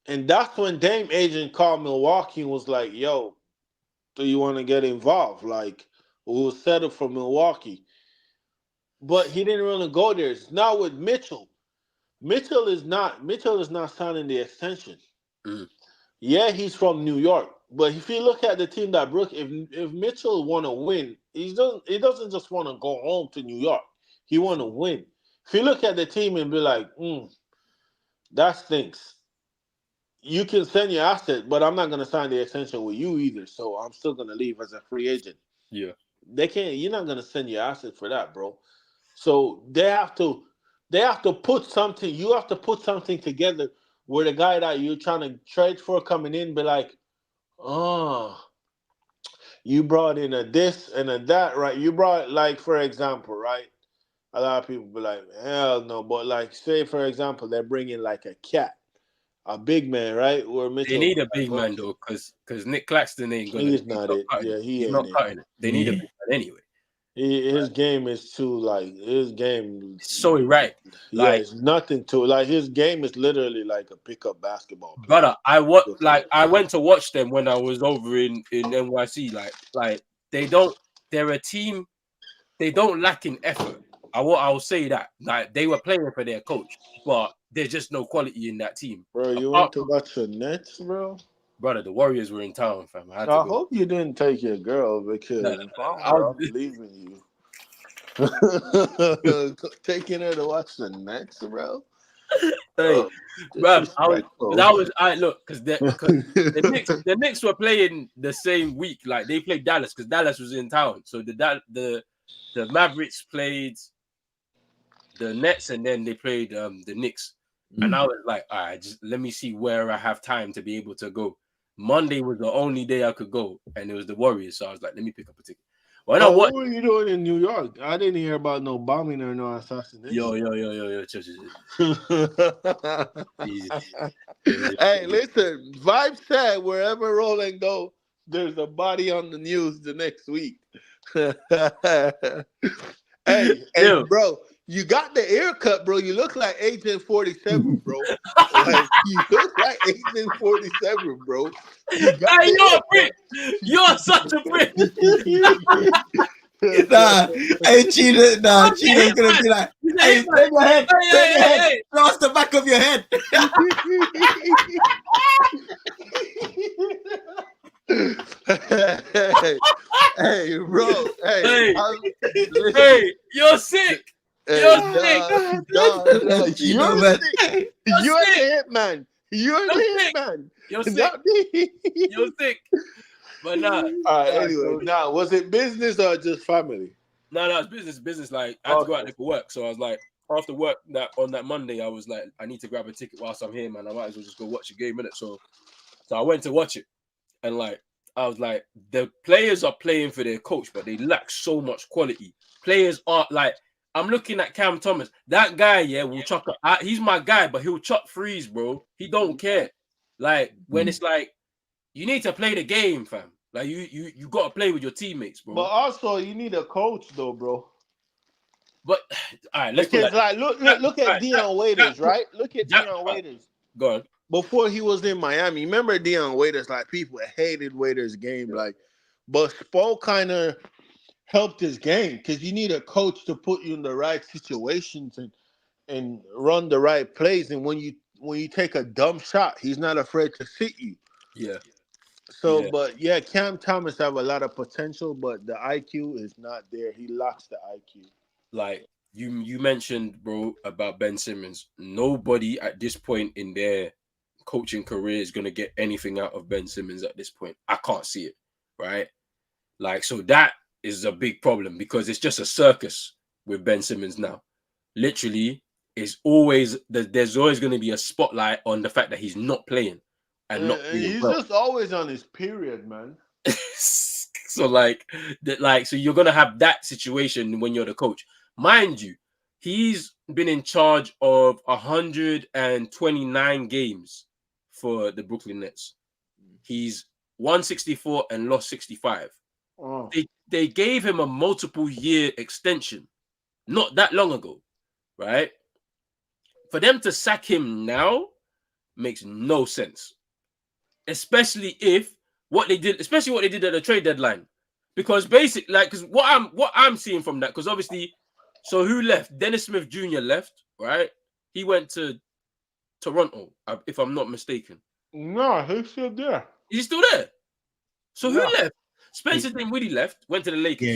And that's when Dame agent called Milwaukee and was like, "Yo, do you want to get involved? Like, who was settled for Milwaukee. But he didn't really go there. It's not with Mitchell. Mitchell is not signing the extension. Mm. Yeah, he's from New York. But if you look at the team that broke, if Mitchell want to win, he doesn't just want to go home to New York. He want to win. If you look at the team and be like, that stinks. You can send your asset, but I'm not going to sign the extension with you either. So I'm still going to leave as a free agent. Yeah. They can't. You're not going to send your asset for that, bro. So they have to put something. You have to put something together where the guy that you're trying to trade for coming in be like, oh, you brought in a this and a that, right? You brought, like, for example, right? A lot of people be like, hell no. But, like, say, for example, they're bringing like a cat, a big man, right? Where They Mitchell, need a big man though, because Nick Claxton ain't gonna. he's not it. Yeah, he He's ain't not it. cutting it. They need a big man anyway. His game is too, like, his game. So erratic. Yeah, Like, it's nothing to, like, his game is literally like a pickup basketball player. brother, I went to watch them when I was over in NYC. Like they're a team. They don't lack in effort. I'll say that. Like, they were playing for their coach, but there's just no quality in that team. Bro, you want to watch the Nets, bro? Brother, the Warriors were in town, fam. I hope you didn't take your girl, because I'm leaving you. Taking her to watch the Nets, bro. Hey, bro, look, because the Knicks were playing the same week. Like, they played Dallas because Dallas was in town. So the Mavericks played the Nets, and then they played the Knicks. And I was like, all right, just let me see where I have time to be able to go. Monday was the only day I could go, and it was the Warriors. So I was like, let me pick up a ticket. What were you doing in New York? I didn't hear about no bombing or no assassination. Yo. Hey, listen, Vibe said wherever Roland go, there's a body on the news the next week. hey, bro, you got the haircut, bro. You look like Agent 47, bro. Like, you look like Agent 47, bro. You're a prick. You're such a prick. Cheetah's gonna be like, hey, turn your head, cross the back of your head. hey, bro. Hey, you're sick. You're sick. You're the hitman. You're the hitman. You're sick. You're sick. But nah. All right, anyway, was it business or just family? No, it's business. Like, I had to go out there for work. So I was like, after work on that Monday, I was like, I need to grab a ticket whilst I'm here, man. I might as well just go watch a game, innit? So I went to watch it. And, like, I was like, the players are playing for their coach, but they lack so much quality. Players are, like, I'm looking at Cam Thomas. That guy, will chuck up. He's my guy, but he'll chuck threes, bro. He don't care. Like, when it's like, you need to play the game, fam. Like, you got to play with your teammates, bro. But also, you need a coach, though, bro. But, all right, let's go. Like, look at Dion Waiters, right? Look at Dion Waiters. Go on. Before he was in Miami, remember Dion Waiters? Like, people hated Waiters' game, like, but Spo kind of helped his game, because you need a coach to put you in the right situations and run the right plays. And when you take a dumb shot, he's not afraid to sit you. Yeah. So, but Cam Thomas have a lot of potential, but the IQ is not there. He lacks the IQ. Like, you mentioned, bro, about Ben Simmons. Nobody at this point in their coaching career is going to get anything out of Ben Simmons at this point. I can't see it, right? Like, so that is a big problem, because it's just a circus with Ben Simmons now. Literally, there's always going to be a spotlight on the fact that he's not playing. And he's just always on his period, man. So so you're gonna have that situation when you're the coach. Mind you, he's been in charge of 129 games for the Brooklyn Nets. He's won 64 and lost 65. Oh. They gave him a multiple year extension not that long ago, right? For them to sack him now makes no sense. Especially if what they did, especially what they did at the trade deadline, because basically, like, because what I'm seeing from that, because obviously, so who left? Dennis Smith Jr. left, right? He went to Toronto, if I'm not mistaken. No, he's still there. Is he still there? So who left? Spencer Dinwiddie left, went to the Lakers.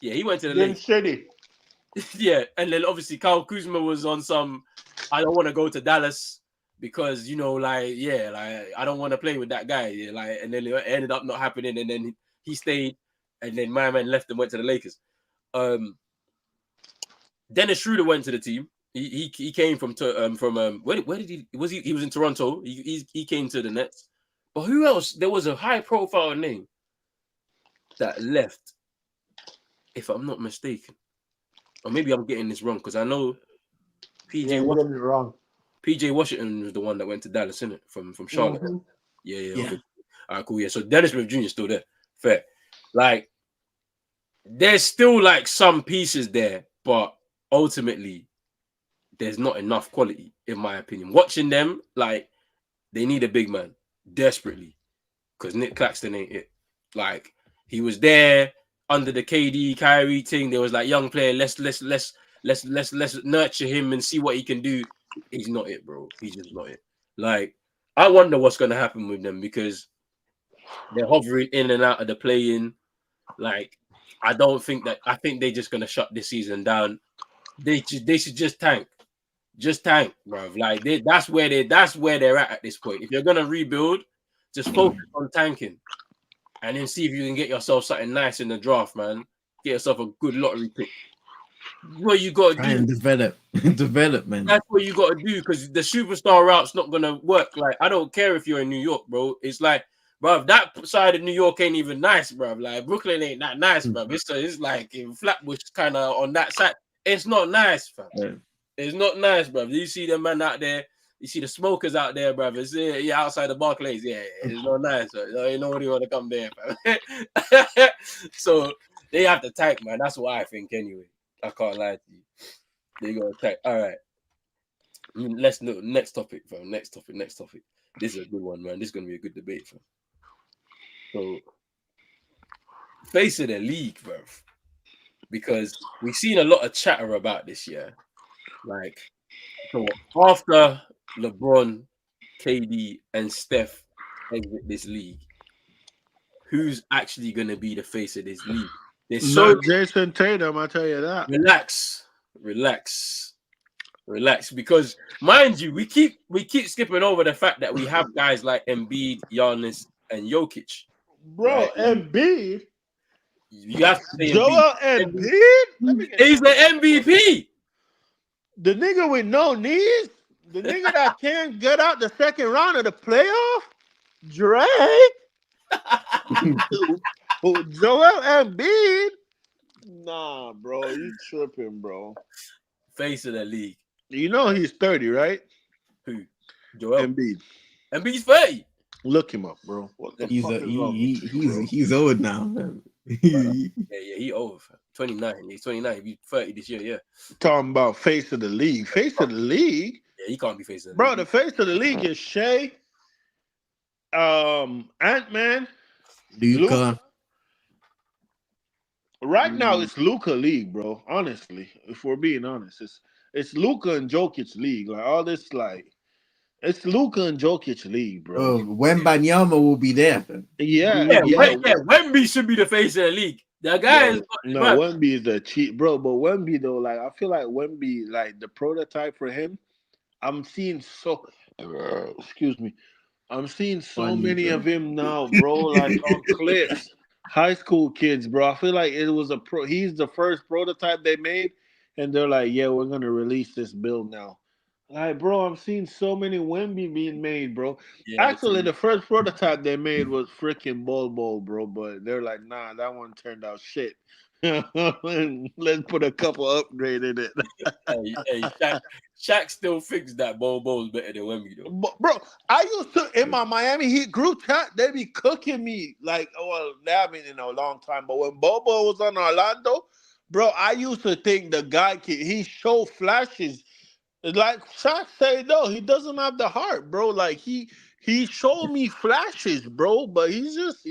Yeah, he went to the Lakers. City. Yeah, and then obviously Kyle Kuzma was on some. I don't want to go to Dallas because I don't want to play with that guy. Yeah, and then it ended up not happening, and then he stayed, and then my man left and went to the Lakers. Dennis Schroeder went to the team. He came from where did he was he was in Toronto. He came to the Nets. But who else? There was a high profile name that left, if I'm not mistaken. Or maybe I'm getting this wrong because I know PJ Washington was the one that went to Dallas, innit? From Charlotte. Mm-hmm. Yeah. Okay. All right, cool. Yeah. So Dennis Smith Jr. is still there. Fair. Like, there's still like some pieces there, but ultimately there's not enough quality, in my opinion. Watching them, like, they need a big man desperately because Nick Claxton ain't it. Like, he was there under the KD Kyrie thing. There was like, young player, let's nurture him and see what he can do. He's not it, bro. He's just not it. Like, I wonder what's gonna happen with them because they're hovering in and out of the play-in. Like, I think they're just gonna shut this season down. They should just tank. Just tank, bro. Like, that's where they're at this point. If you're gonna rebuild, just focus on tanking. And then see if you can get yourself something nice in the draft, man. Get yourself a good lottery pick. What you got to do. And develop, man. That's what you got to do because the superstar route's not going to work. Like, I don't care if you're in New York, bro. It's like, bro, that side of New York ain't even nice, bro. Like, Brooklyn ain't that nice, bro. It's like in Flatbush kind of on that side. It's not nice, fam. Yeah. It's not nice, bro. You see them man out there. You see the smokers out there, brother. Yeah, outside the Barclays. Yeah, it's not nice. Ain't nobody want to come there, fam. So they have to tank, man. That's what I think, anyway. I can't lie to you. They got to tank. All right. Let's know. Next topic, fam. Next topic. This is a good one, man. This is gonna be a good debate, fam. So, face of the league, bro. Because we've seen a lot of chatter about this year. Like, so after LeBron, KD, and Steph exit this league, who's actually going to be the face of this league? There's not Jason Tatum, I'll tell you that. Relax. Because, mind you, we keep skipping over the fact that we have guys like Embiid, Giannis, and Jokic. Bro, right? Embiid? You have to say Joel Embiid? He's the MVP. The nigga with no knees? The nigga that can't get out the second round of the playoff? Drake? Joel Embiid? Nah, bro. You tripping, bro. Face of the league. You know he's 30, right? Who? Joel Embiid. Embiid's 30. Look him up, bro. He's old now. He old. 29. He's 29. He'll be 30 this year, yeah. Talking about face of the league. Face of the league? Yeah, he can't be face of the league. Bro, the face of the league is Shea, Ant-Man, Luka. Right now, it's Luka league, bro. Honestly, if we're being honest, it's Luka and Jokic league. Like, all this, like, it's Luka and Jokic league, bro. Wembanyama will be there. Yeah. Wemby should be the face of the league. That guy is Wemby is the cheat, bro. But Wemby though, like, I feel like Wemby, like, the prototype for him. I'm seeing excuse me. I'm seeing so many of him now, bro. Like on clips, high school kids, bro. I feel like it was he's the first prototype they made, and they're like, yeah, we're gonna release this build now. Like, bro, I'm seeing so many Wemby being made, bro. Yeah, actually, the first prototype they made was freaking Bol, bro. But they're like, nah, that one turned out shit. Let's put a couple upgrade in it. hey, Shaq still thinks that Bol is better than Wemby, though. But, bro, I used to, in my Miami Heat group chat, they be cooking me. Like, well, they haven't in a long time. But when Bobo was on Orlando, bro, I used to think the guy, he showed flashes. Like Shaq say, no, he doesn't have the heart, bro. Like, he He showed me flashes, bro, but he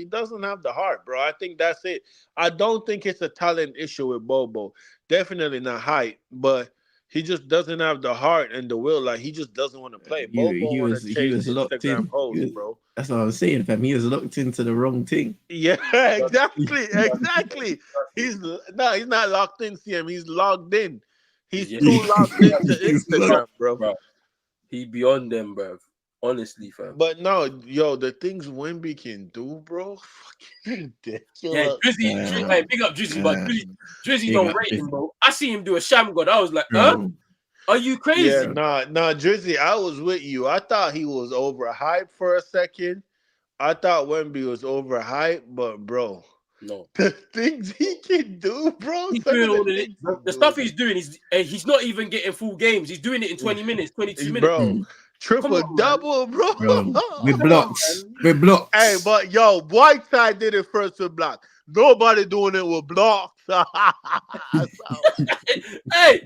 doesn't have the heart, bro. I think that's it. I don't think it's a talent issue with Bobo. Definitely not height, but he just doesn't have the heart and the will. Like he just doesn't want to play. Bobo want to He chase was locked Instagram in. posts, bro. That's what I was saying, fam. He was locked into the wrong thing. Yeah, exactly. He's not locked in, CM. He's logged in. He's Yeah. too logged into He's Instagram, bro. Bro, he beyond them, bro. Honestly, fam. But no, yo, the things Wimby can do, bro, fucking Yeah, ridiculous. Drizzy, hey, big up Drizzy, but Drizzy Big don't up rate him, Drizzy. bro. I see him do a sham god. I was like, Bro. Are you Yeah, crazy? nah, Drizzy, I was with you. I thought he was overhyped for a second. I thought Wemby was overhyped, but bro, No. the things he can do, bro. He's Some doing of the all of it. things The stuff he's doing, he's not even getting full games. He's doing it in 20 minutes, 22 minutes. bro, Mm. triple Come on, double, bro. Bro, with Come on, blocks. man. With blocks. Hey, but yo, Whiteside did it first with blocks. Nobody doing it with blocks. hey,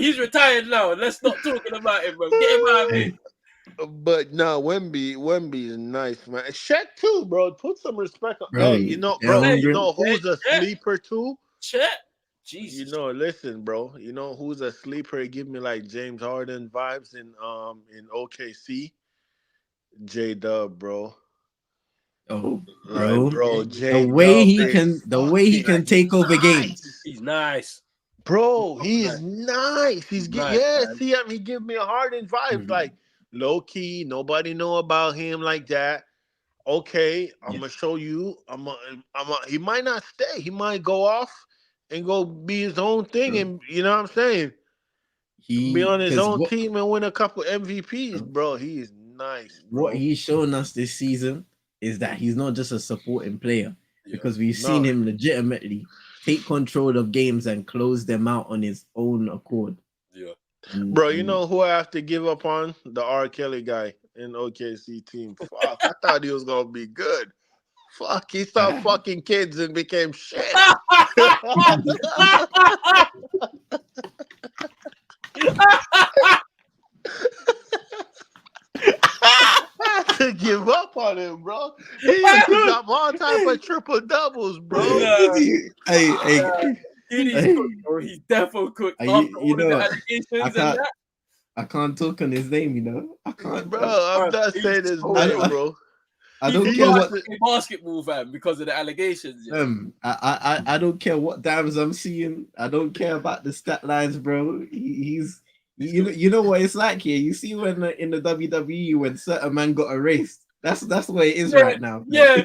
he's retired now. Let's stop talking about him, bro. Get him out of here. But no, Wemby is nice, man. Shaq too, bro. Put some respect on. Bro, Hey, you know, they're bro. Hey, You hungry. know who's a yeah. sleeper too? Chet. You Jesus. know, listen, bro. You know who's a sleeper? He give me like James Harden vibes in OKC. J Dub, bro. Oh, Like, bro. bro, The J way Dub he is can take over games. He's nice. bro. He's nice. He's nice, Yeah. man. See him. He give me a Harden vibes, Mm. like low key. Nobody know about him like that. Okay, I'm Yeah. gonna show you. He might not stay. He might go off and go be his own thing, Bro. and you know what I'm saying. Be on his Because own team and win a couple MVPs, bro. He is nice, what bro. he's shown us this season is that he's not just a supporting player, Yeah. because we've seen No. him legitimately take control of games and close them out on his own accord. Yeah. Bro, you know who I have to give up on? The R. Kelly guy in OKC team. Fuck, I thought he was gonna be good. Fuck, he saw fucking kids and became shit. To give up on him, bro. He used to drop all type of triple doubles, bro. Hey, He's cooked, bro. He's defo cooked. Are After you all of know, the allegations and that. I can't talk on his name, you know. I can't, Bro, I'm not saying his name, bro. I don't He's care what basketball fan because of the allegations. Yeah. I don't care what dams I'm seeing. I don't care about the stat lines, bro. He's you know what it's like here. You see when in the WWE when certain man got erased. That's the way it is right now. Bro. Yeah,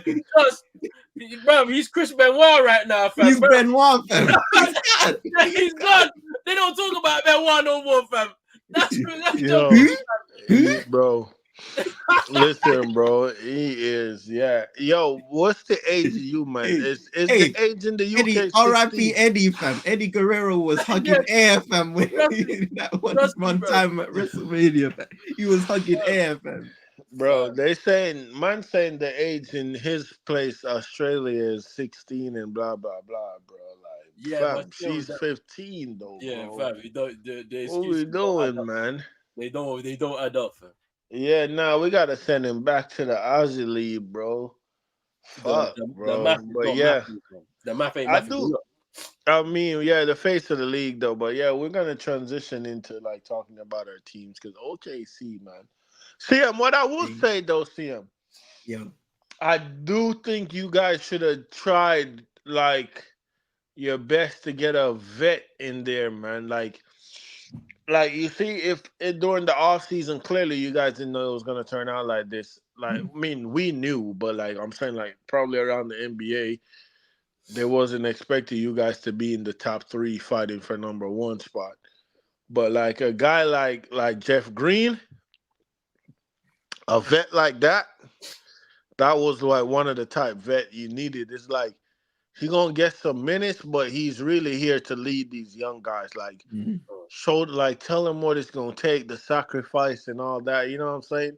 bro, he's Chris Benoit right now, fam. He's bro. Benoit, fam. He's gone. They don't talk about Benoit no more, fam. That's Yo, bro. Listen, bro. He is, yeah. Yo, what's the age of you, man? Is the age in the UK? Eddie, R.I.P. Eddie, fam. Eddie Guerrero was hugging air, fam. When that one time at WrestleMania, fam. He was hugging air, fam. Bro, man saying the age in his place, Australia is 16 and blah blah blah, bro. Like, yeah, fam, she's 15 though, yeah, bro. fam. You don't, the What we doing, man? They don't add up, fam. Yeah, nah, we gotta send him back to the Aussie League, bro. Fuck, bro. The math but yeah, the math ain't I math. do. I mean, yeah, the face of the league, though. But yeah, we're gonna transition into like talking about our teams because OKC, man. CM, what I will say though, CM, yeah, I do think you guys should have tried like your best to get a vet in there, man. Like you see, if during the off season, clearly you guys didn't know it was gonna turn out like this. Like, I mean, we knew, but like I'm saying, like probably around the NBA, they wasn't expecting you guys to be in the top 3 fighting for number 1 spot. But like a guy like Jeff Green, a vet like that was like one of the type vet you needed. It's like he gonna get some minutes, but he's really here to lead these young guys. Like tell them what it's gonna take, the sacrifice and all that. You know what I'm saying?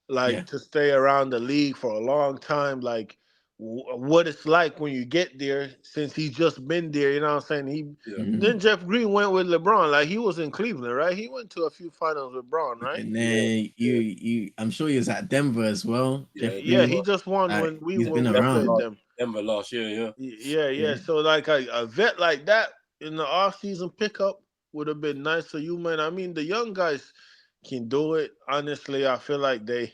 Like to stay around the league for a long time. Like what it's like when you get there, since he's just been there. You know what I'm saying? Yeah. Then Jeff Green went with LeBron. Like he was in Cleveland, right? He went to a few finals with Braun, right? And then you, I'm sure he was at Denver as well. Yeah, Jeff Yeah, Green. he just won when He's been we around. played them. Denver last year, yeah. Yeah. So like a vet like that in the off season pickup would have been nice for you, man. I mean, the young guys can do it. Honestly, I feel like they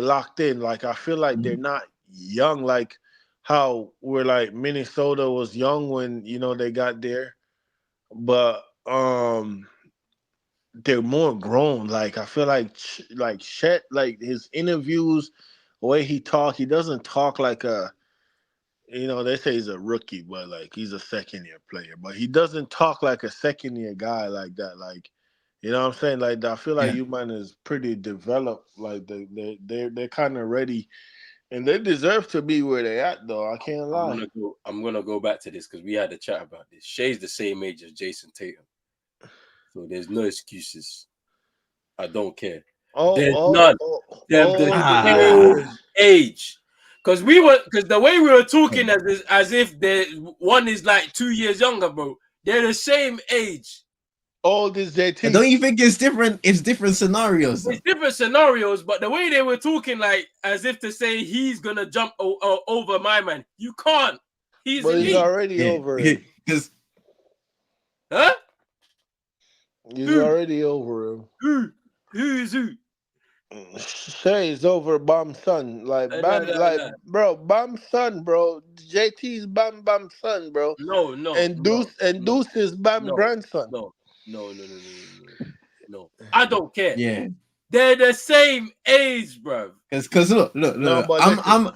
locked in. Like I feel like they're not young like how we're like Minnesota was young when they got there, but they're more grown. Like I feel like Chet, like his interviews, the way he talk, he doesn't talk like a they say he's a rookie, but like he's a second year player. But he doesn't talk like a second year guy like that. Like you know what I'm saying? Like I feel like UMass is pretty developed. Like they're kind of ready, and they deserve to be where they at. Though I can't lie. I'm gonna go back to this because we had a chat about this. Shai's the same age as Jason Tatum, so there's no excuses. I don't care. There's none. They're the same age. Because the way we were talking as if one is like 2 years younger, bro. They're the same age. Old is JT. Don't you think it's different? It's different scenarios. It's different scenarios, but the way they were talking, like as if to say he's gonna jump over my man. You can't. He's already over him. Because huh? He's already over him. Who is who? Shai's over Bam's son. Like Bam, bro, Bam's son, bro. JT's Bam's son, bro. No. And Deuce is Bam's grandson. No. I don't care. Yeah. They're the same age, bro. Because look. I'm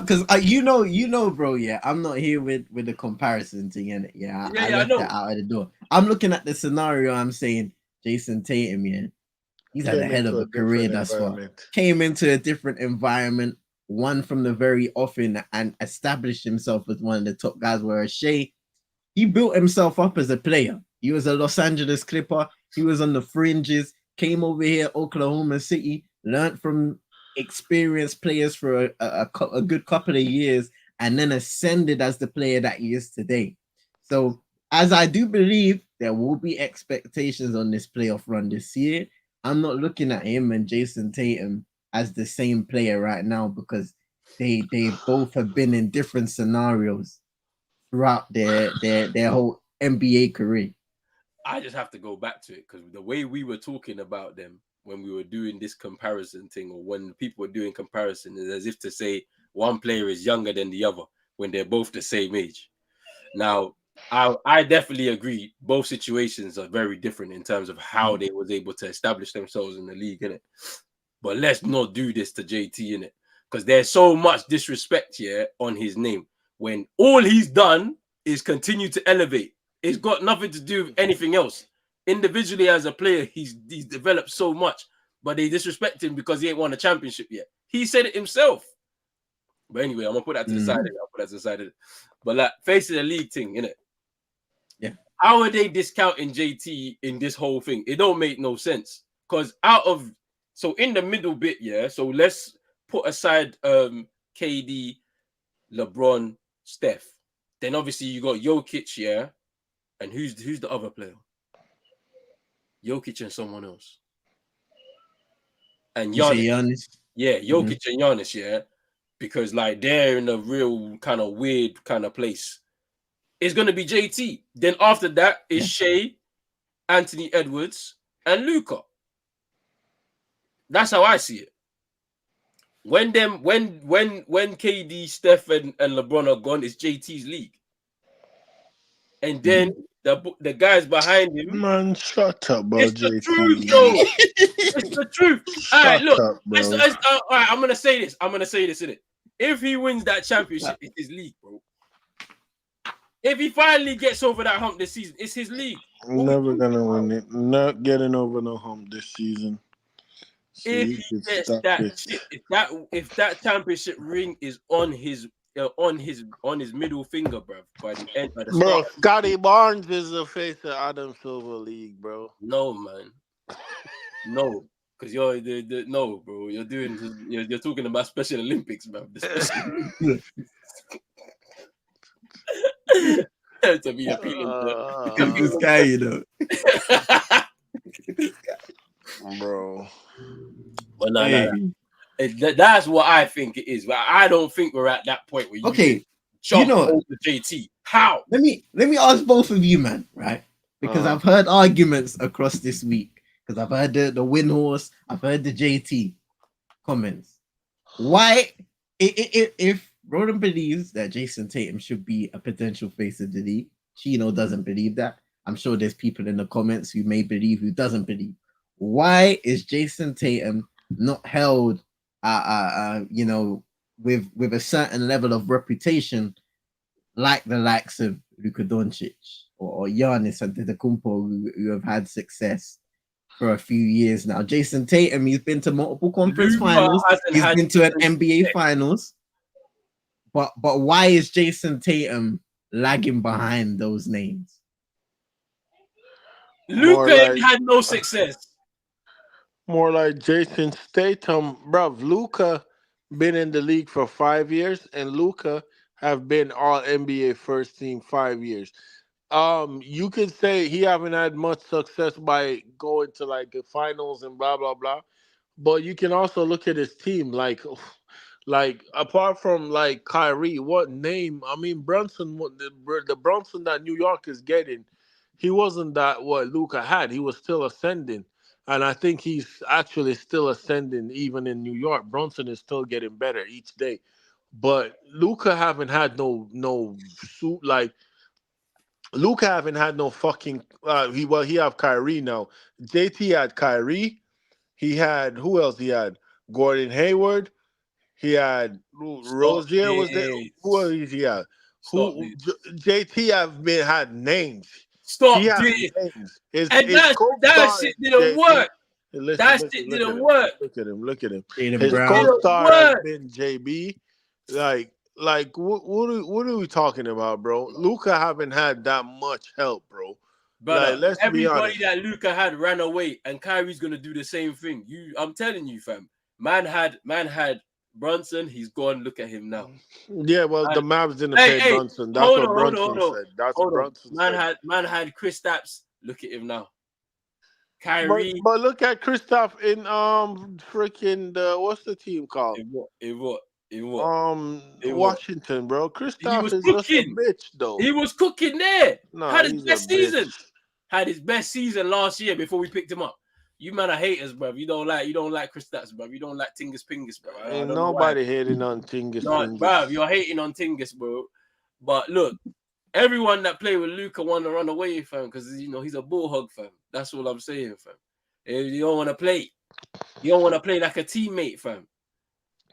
because you know, bro. Yeah, I'm not here with the comparison thing in it. Yeah, I left that out of the door. I'm looking at the scenario. I'm saying Jason Tatum. Yeah, he's had a hell of a career thus far. Came into a different environment, won from the very offing, and established himself as one of the top guys. Whereas Shai, he built himself up as a player. He was a Los Angeles Clipper. He was on the fringes. Came over here, Oklahoma City, learned from experienced players for a good couple of years, and then ascended as the player that he is today. So, as I do believe there will be expectations on this playoff run this year, I'm not looking at him and Jason Tatum as the same player right now because they both have been in different scenarios throughout their whole NBA career. I just have to go back to it because the way we were talking about them when we were doing this comparison thing, or when people were doing comparison, is as if to say one player is younger than the other when they're both the same age. Now, I definitely agree. Both situations are very different in terms of how they was able to establish themselves in the league, innit? But let's not do this to JT, innit? Because there's so much disrespect here on his name when all he's done is continue to elevate. It's got nothing to do with anything else. Individually as a player, he's developed so much, but they disrespect him because he ain't won a championship yet. He said it himself. But anyway, I'm gonna put that to the side. I'll put that to the side of it. But like facing the league thing, innit? Yeah. How are they discounting JT in this whole thing? It don't make no sense. Because in the middle bit, yeah. So let's put aside KD, LeBron, Steph. Then obviously you got Jokic, yeah. And who's the other player? Jokic and someone else. And Giannis. Yeah, Jokic and Giannis, yeah. Because like they're in a real kind of weird kind of place. It's gonna be JT. Then after that is Shai, Anthony Edwards, and Luka. That's how I see it. When KD, Steph, and LeBron are gone, it's JT's league. And then the guys behind him. Man, shut up, bro. It's the truth, yo. It's the truth. All right, look. All right, I'm gonna say this. Innit? If he wins that championship, it's his league, bro. If he finally gets over that hump this season, it's his league. Never gonna win it. Not getting over the hump this season. So if he gets if that championship ring is on his middle finger, bro, by the end of the bro, Scotty Barnes is the face of Adam Silver League, bro. No, man. No, Because you're no, bro. You're talking about Special Olympics, man. The special to be appealing to This guy, you know. bro. But no. That's what I think it is. But I don't think we're at that point where you okay. jump over JT. How? Let me ask both of you, man. Right? Because I've heard arguments across this week. Because I've heard the win horse. I've heard the JT comments. Why, if Roden believes that Jason Tatum should be a potential face of the league, Chino doesn't believe that. I'm sure there's people in the comments who may believe, who doesn't believe. Why is Jason Tatum not held, you know, with a certain level of reputation, like the likes of Luka Doncic or Giannis Antetokounmpo, who have had success for a few years now? Jason Tatum, he's been to multiple conference finals. He's been to an NBA finals. But why is Jason Tatum lagging behind those names? Luka had no success. More like Jason Statham, bruv. Luka been in the league for 5 years, and Luka have been all NBA first team 5 years. You could say he haven't had much success by going to like the finals and blah blah blah, but you can also look at his team. Like apart from like Kyrie, what name? I mean, Brunson, the Brunson that New York is getting, he wasn't that what Luka had. He was still ascending. And I think he's actually still ascending even in New York. Brunson is still getting better each day. But Luka haven't had no suit like Luka haven't had no fucking he have Kyrie now. JT had Kyrie. He had who else he had? Gordon Hayward. He had Rozier was there. Who else he had? JT had names. Stop it. That shit didn't work. That shit didn't work. Look at him. Jaylen His Brown. co-star has been JB. Like what are we talking about, bro? Luka haven't had that much help, bro. Brother, let's be everybody honest. that Luka had ran away, and Kyrie's gonna do the same thing. I'm telling you, fam. Man had Brunson, he's gone. Look at him now. Yeah, well, the Mavs didn't pay Brunson. That's what Brunson said. That's what Brunson said. Man had Kristaps. Look at him now. Kyrie. But look at Kristaps in freaking what's the team called? In what? Washington, bro. Kristaps is just a bitch, though. He was cooking there. No, had his best season. Had his best season last year before we picked him up. You man are haters, bro. You don't like Kristaps, bro. You don't like Tingus Pingus, bro. Ain't nobody hating on Tingus. No, bro, you're hating on Tingus, bro. But look, everyone that play with Luka want to run away, fam, because he's a bull hog, fam. That's all I'm saying, fam. You don't want to play. You don't want to play like a teammate, fam.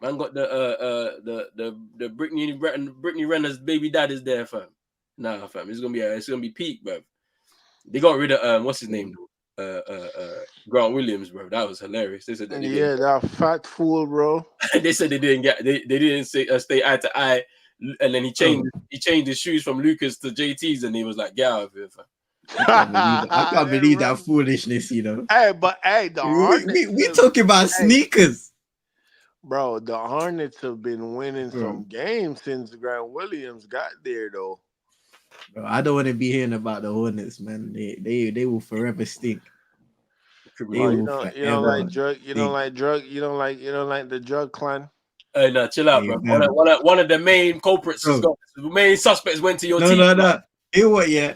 Man got the Brittany Renner's baby dad is there, fam. Nah, fam. It's gonna be peak, bro. They got rid of what's his name? Grant Williams, bro. That was hilarious. They said that fat fool, bro. They said they didn't stay eye to eye, and then he changed his shoes from Lucas to JT's, and he was like, "Get out of here, fam." I can't believe that foolishness, you know. Hey, the Hornets. We talking about sneakers, bro. The Hornets have been winning some games since Grant Williams got there, though. Bro, I don't want to be hearing about the Hornets, man. They will forever stink. You don't like drug. You don't like drug. You don't like the drug clan. Hey, no, chill out, bro. One of the main culprits, the main suspects went to your team. No. Hear what? Yeah.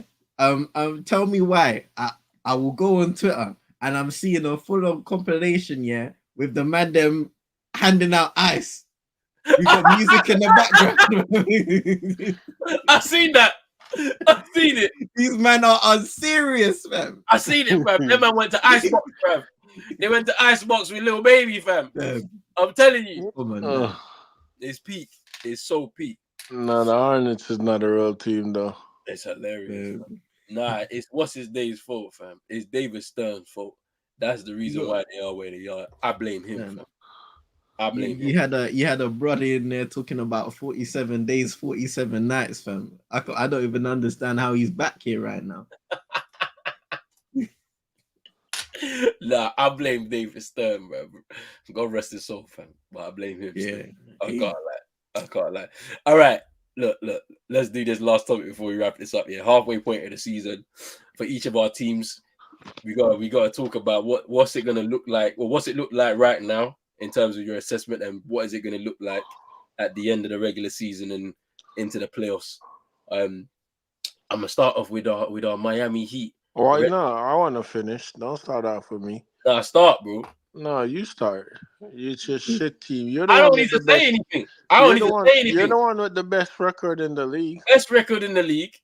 Tell me why. I will go on Twitter and I'm seeing a full-on compilation, yeah, with the man them handing out ice. We got music in the background. I seen that. I've seen it. These men are unserious, fam. I seen it, fam. Them man went to Icebox, fam. They went to Icebox with Lil Baby, fam. I'm telling you. It's peak. It's so peak. No, the Hornets is not a real team, though. It's hilarious. Nah, it's what's his name's fault, fam. It's David Stern's fault. That's the reason why they are where they are. I blame him, fam. I blame him. You had a brother in there talking about 47 days, 47 nights, fam. I don't even understand how he's back here right now. Nah, I blame David Stern, bro. God rest his soul, fam. But I blame him. Yeah. Still. I can't lie. All right. Look. Let's do this last topic before we wrap this up. Yeah, halfway point of the season for each of our teams. We got to talk about what's it gonna look like, or what's it look like right now in terms of your assessment, and what is it gonna look like at the end of the regular season and into the playoffs. I'm gonna start off with our Miami Heat. Why not? I want to finish. Don't start out for me. Nah, start, bro. No, you start. It's your shit team. You're the I one don't with need the to say best. anything. I don't need to say anything. You're the one with the best record in the league. Best record in the league.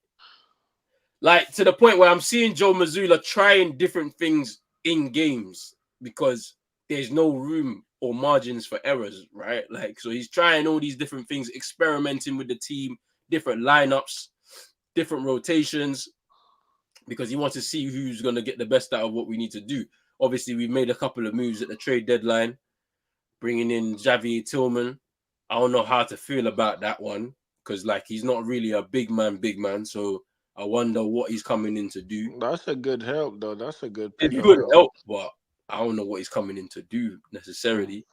Like, to the point where I'm seeing Joe Mazzulla trying different things in games because there's no room or margins for errors, right? Like, so he's trying all these different things, experimenting with the team, different lineups, different rotations, because he wants to see who's going to get the best out of what we need to do. Obviously, we've made a couple of moves at the trade deadline, bringing in Javier Tillman. I don't know how to feel about that one because, like, he's not really a big man. So I wonder what he's coming in to do. That's a good help, though. That's a good pick. It's good help, but I don't know what he's coming in to do necessarily.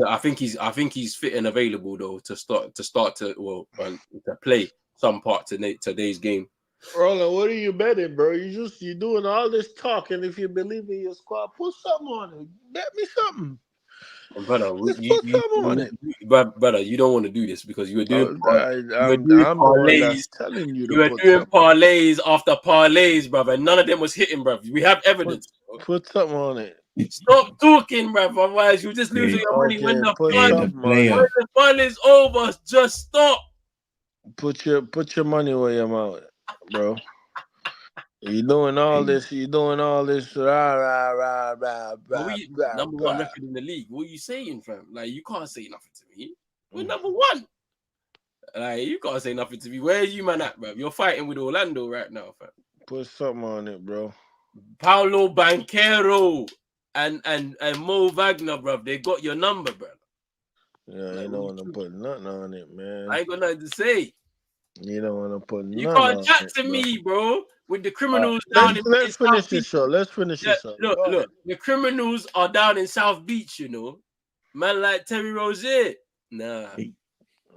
I think he's fit and available though to play some part today's game. Roland, what are you betting, bro? You doing all this talk, and if you believe in your squad, put something on it. Bet me something. Brother, put something on it. Brother, you don't want to do this because you were doing I'm the one that's telling you to you were doing parlays after parlays, brother. None of them was hitting, brother. We have evidence. Put something on it. Stop talking, brother. Otherwise, you just losing your money when the fun is over. Just stop. Put your money where your mouth, bro. You doing all this. Rah, number one record in the league. What are you saying, fam? Like, you can't say nothing to me. We're number one. Like, you can't say nothing to me. Where are you, man, at, bro? You're fighting with Orlando right now, fam. Put something on it, bro. Paulo Banchero and Mo Wagner, bro. They got your number, bro. Yeah, you don't want to put nothing on it, man. I ain't got nothing to say. You don't want to put nothing. You can't chat to me, bro. With the criminals down let's finish this show. Let's finish this show. Look. The criminals are down in South Beach, you know. Man like Terry Rozier. Nah. I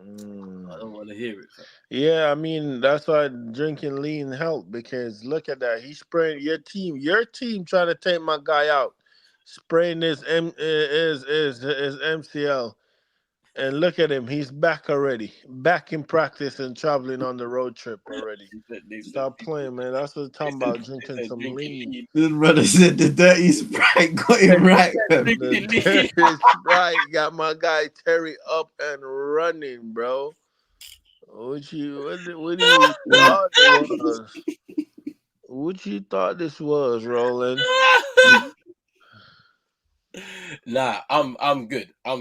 don't want to hear it. Yeah, I mean, that's why drinking lean helped, because look at that. He's spraying your team trying to take my guy out. Spraying his MCL. And look at him. He's back already. Back in practice and traveling on the road trip already. Stop playing, man. That's what I'm talking about, drinking some lean. This brother said the dirty Sprite got him right. The dirty Sprite got my guy Terry up and running, bro. What you thought it was? What you thought this was, Roland? Nah, I'm good. I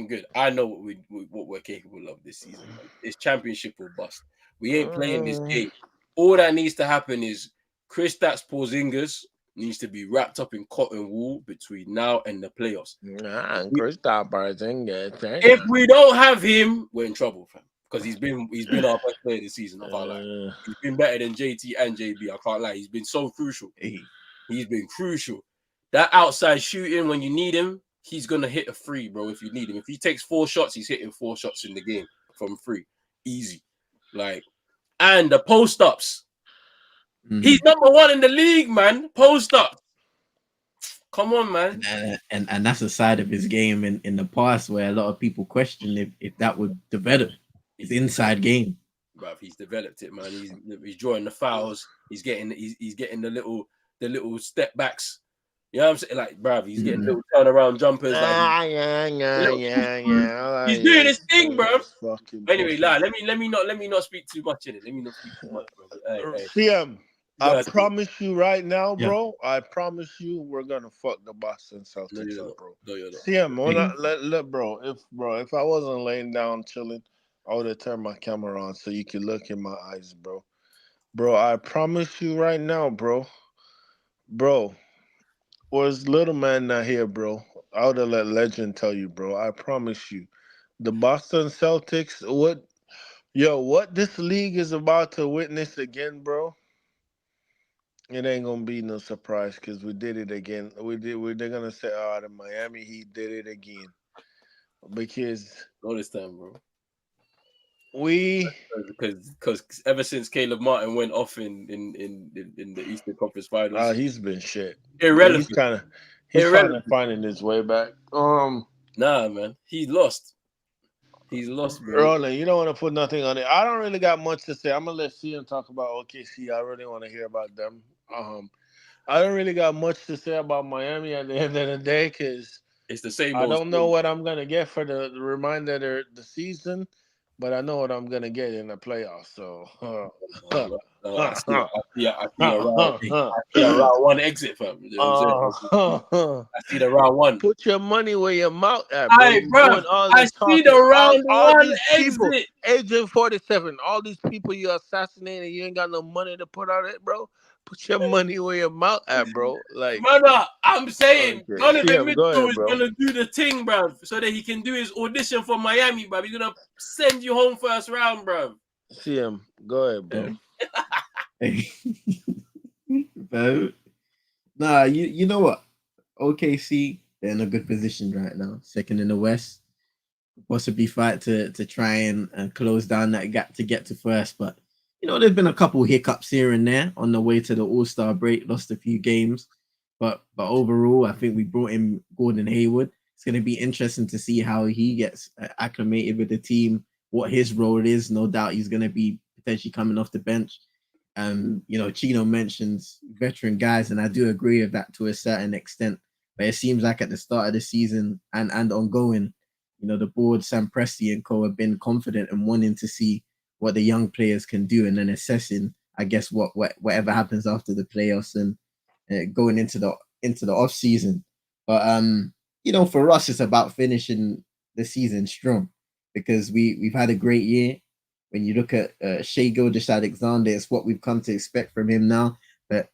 know what we're capable of this season, man. It's championship or bust. We ain't playing this game. All that needs to happen is Kristaps Porzingis needs to be wrapped up in cotton wool between now and the playoffs. Kristaps Porzingis. If we don't have him, we're in trouble, fam. Because he's been our best player this season. I can't lie. He's been better than JT and JB. I can't lie. He's been so crucial. He's been crucial. That outside shooting when you need him, he's gonna hit a free, bro. If you need him, if he takes 4 shots, he's hitting 4 shots in the game from free, easy. Like, and the post ups, he's number 1 in the league, man. Post ups. Come on, man. And that's a side of his game in the past where a lot of people question if that would develop his inside game. Bruv, he's developed it, man. He's drawing the fouls. He's getting the little step backs. You know what I'm saying? Like, bruv, he's getting little turnaround jumpers. He's doing his thing, bruv. Anyway, let me not speak too much in it. Let me not speak too much, bro. CM, I promise you right now, bro. I promise you, we're gonna fuck the Boston Celtics up, bro. CM, bro. If I wasn't laying down chilling, I would have turned my camera on so you could look in my eyes, bro. Bro, I promise you right now, bro. Was little man not here, bro? I would have let Legend tell you, bro. I promise you. The Boston Celtics, what this league is about to witness again, bro, It ain't gonna be no surprise because we did it again. They're gonna say, "Oh, the Miami Heat did it again," because All this time, bro. we. Because ever since Caleb Martin went off in the Eastern Conference Finals, He's been shit, but irrelevant. he's kind Irrelevant. of finding his way back. Nah, man, he's lost. He's lost, bro. Roland, you don't want to put nothing on it. I don't really got much to say. I'm gonna let CM talk about OKC. I really want to hear about them. I don't really got much to say about Miami at the end of the day because It's the same I old don't know thing. what I'm gonna get for the remainder of the season, but I know what I'm gonna get in the playoffs. So, I see a round one exit, fam. You know what I'm saying? I see the round one. put your money where your mouth at, bro. Hey, You bro, doing all I this see talking. the round All one these people, exit. Agent 47, all these people you assassinated, you ain't got no money to put on it, bro. Put your money where your mouth at, bro. Like, Brother, I'm saying okay, Donovan CM, go Mitchell ahead, is bro. gonna do the thing, bro, so that he can do his audition for Miami, bro. He's gonna send you home first round, bro. CM, go ahead, bro. Bro. Nah, you know what? OKC, they're in a good position right now. Second in the West. Possibly fight to try and close down that gap to get to first. But there's been a couple hiccups here and there on the way to the All-Star break, lost a few games. But overall, I think we brought in Gordon Hayward. It's going to be interesting to see how he gets acclimated with the team, what his role is. No doubt he's going to be potentially coming off the bench. Chino mentions veteran guys, and I do agree with that to a certain extent. But it seems like at the start of the season and ongoing, the board, Sam Presti and co have been confident and wanting to see what the young players can do, and then assessing, I guess, whatever happens after the playoffs and going into the off season. But for us, it's about finishing the season strong because we've had a great year. When you look at Shai Gilgeous-Alexander, it's what we've come to expect from him now. But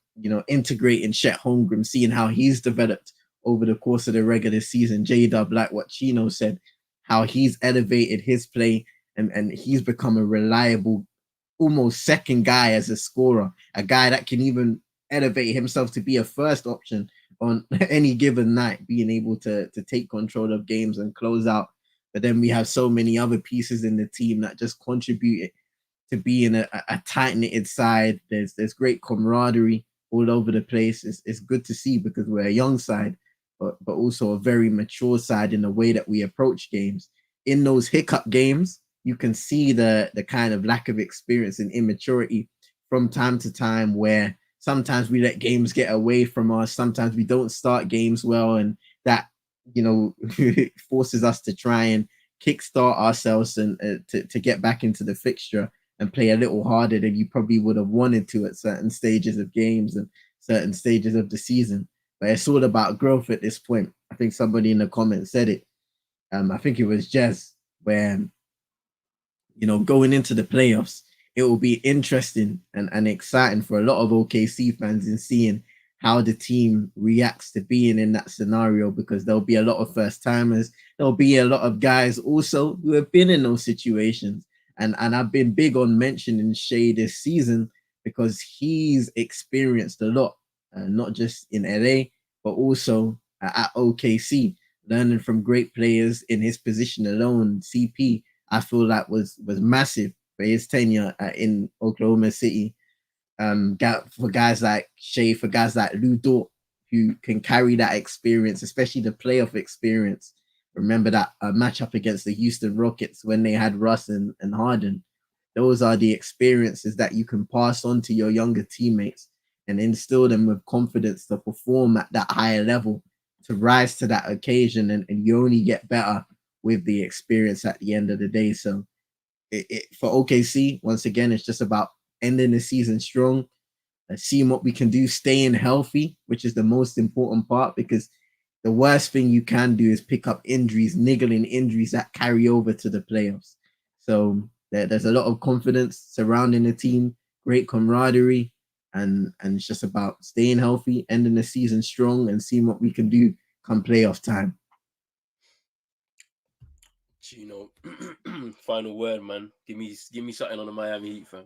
integrating Chet Holmgren, seeing how he's developed over the course of the regular season, J-Dub, like what Chino said, how he's elevated his play and he's become a reliable, almost second guy as a scorer, a guy that can even elevate himself to be a first option on any given night, being able to take control of games and close out. But then we have so many other pieces in the team that just contribute to being a tight-knitted side. There's great camaraderie all over the place. It's good to see because we're a young side, but also a very mature side in the way that we approach games. In those hiccup games, you can see the kind of lack of experience and immaturity from time to time, where sometimes we let games get away from us. Sometimes we don't start games well, and that forces us to try and kickstart ourselves and to get back into the fixture and play a little harder than you probably would have wanted to at certain stages of games and certain stages of the season. But it's all about growth at this point. I think somebody in the comments said it. I think it was Jez, where going into the playoffs, it will be interesting and exciting for a lot of OKC fans in seeing how the team reacts to being in that scenario, because there'll be a lot of first timers. There'll be a lot of guys also who have been in those situations. And I've been big on mentioning Shai this season because he's experienced a lot, not just in LA, but also at OKC, learning from great players in his position alone. CP, I feel that was massive for his tenure in Oklahoma City. For guys like Shai, for guys like Lu Dort, who can carry that experience, especially the playoff experience. Remember that matchup against the Houston Rockets when they had Russ and Harden. Those are the experiences that you can pass on to your younger teammates and instill them with confidence to perform at that higher level, to rise to that occasion. And you only get better with the experience at the end of the day. So for OKC, once again, it's just about ending the season strong, seeing what we can do, staying healthy, which is the most important part, because the worst thing you can do is pick up injuries, niggling injuries that carry over to the playoffs. So there's a lot of confidence surrounding the team, great camaraderie, and it's just about staying healthy, ending the season strong, and seeing what we can do come playoff time. Final word, man. Give me something on the Miami Heat, fam.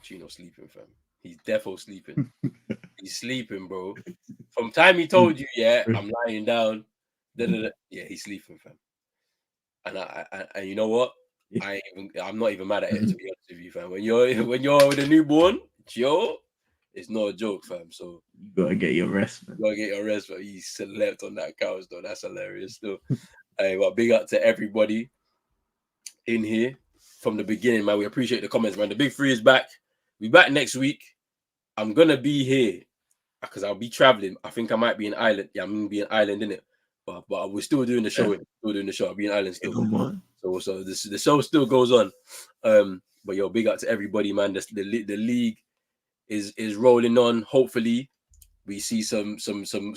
Chino sleeping, fam. He's defo sleeping. He's sleeping, bro. From time he told you, yeah, I'm lying down. Yeah, he's sleeping, fam. And you know what? I'm not even mad at it, to be honest with you, fam. When you're with a newborn, Joe, it's not a joke, fam. So you gotta get your rest, man. You gotta get your rest, but he slept on that couch, though. That's hilarious, still. Hey, but big up to everybody in here from the beginning, man. We appreciate the comments, man. The Big Three is back. We back next week. I'm gonna be here because I'll be traveling. I think I might be in Ireland. Yeah, I'm gonna be in Ireland, innit? But we're still doing the show. Still doing the show. I'll be in Ireland still. So the show still goes on. But yo, big up to everybody, man. The league is rolling on. Hopefully, we see some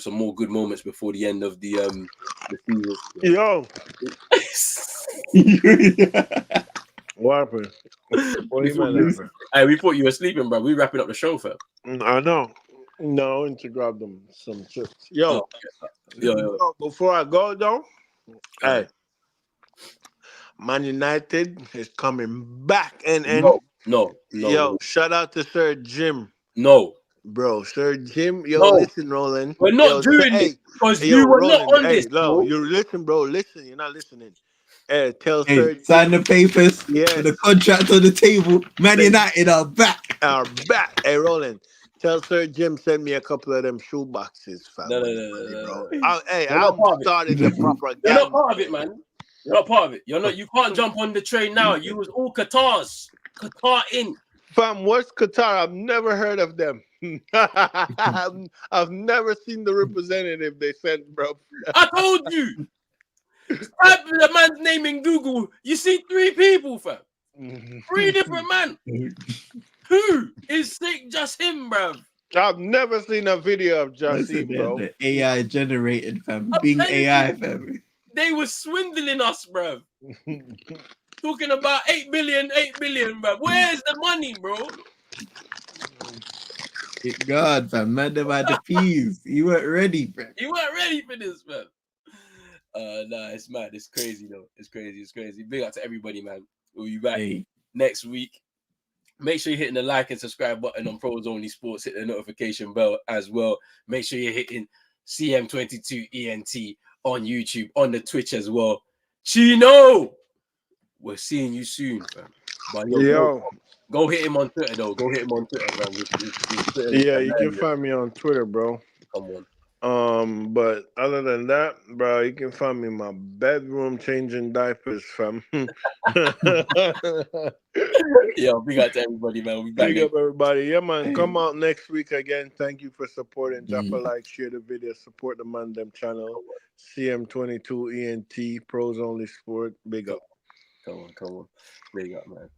more good moments before the end of the season. Yo. What happened? What happened? Hey, we thought you were sleeping, bro. We wrapping up the show, fam. I know. No, I need to grab them some chips. Yo. Before I go though, hey, Man United is coming back and no. Yo, shout out to Sir Jim. No. Bro, Sir Jim, listen, Roland. We're not doing it because you were not on this. No, you listen, bro. Listen, you're not listening. Tell Hey, Sir sign the papers. Yes. For the contract on the table. Man United are back. Hey, Roland. Tell Sir Jim send me a couple of them shoe boxes, fam. No. I'm starting the propaganda. You're not part of it, man. You're not part of it. You can't jump on the train now. You was all Qatar in. Fam, what's Qatar? I've never heard of them. I've never seen the representative they sent, bro. I told you. Type the man's name in Google. You see 3 people, fam. 3 different men. Who is sick? Just him, bro. I've never seen a video of Jasim, bro. The AI generated, fam. Being AI, fam. They were swindling us, bro. Talking about 8 billion, bro. Where's the money, bro? God, fam. Man, them had the peas. You weren't ready, fam. You weren't ready for this, fam. Nah, it's mad. It's crazy, though. It's crazy. Big up to everybody, man. We'll be back next week. Make sure you're hitting the like and subscribe button on Pros Only Sports. Hit the notification bell as well. Make sure you're hitting CM22ENT on YouTube, on the Twitch as well. Chino! We're seeing you soon, fam. But go hit him on Twitter, though. Go hit him on Twitter, man. Yeah, you can find me on Twitter, bro. Come on. But other than that, bro, you can find me in my bedroom changing diapers, fam. Yeah, big up to everybody, man. We back. Big up everybody. Yeah, man. Come out next week again. Thank you for supporting. Drop a like, share the video, support the man them channel. CM22ENT, Pros Only Sport. Big up. Come on. Big up, man.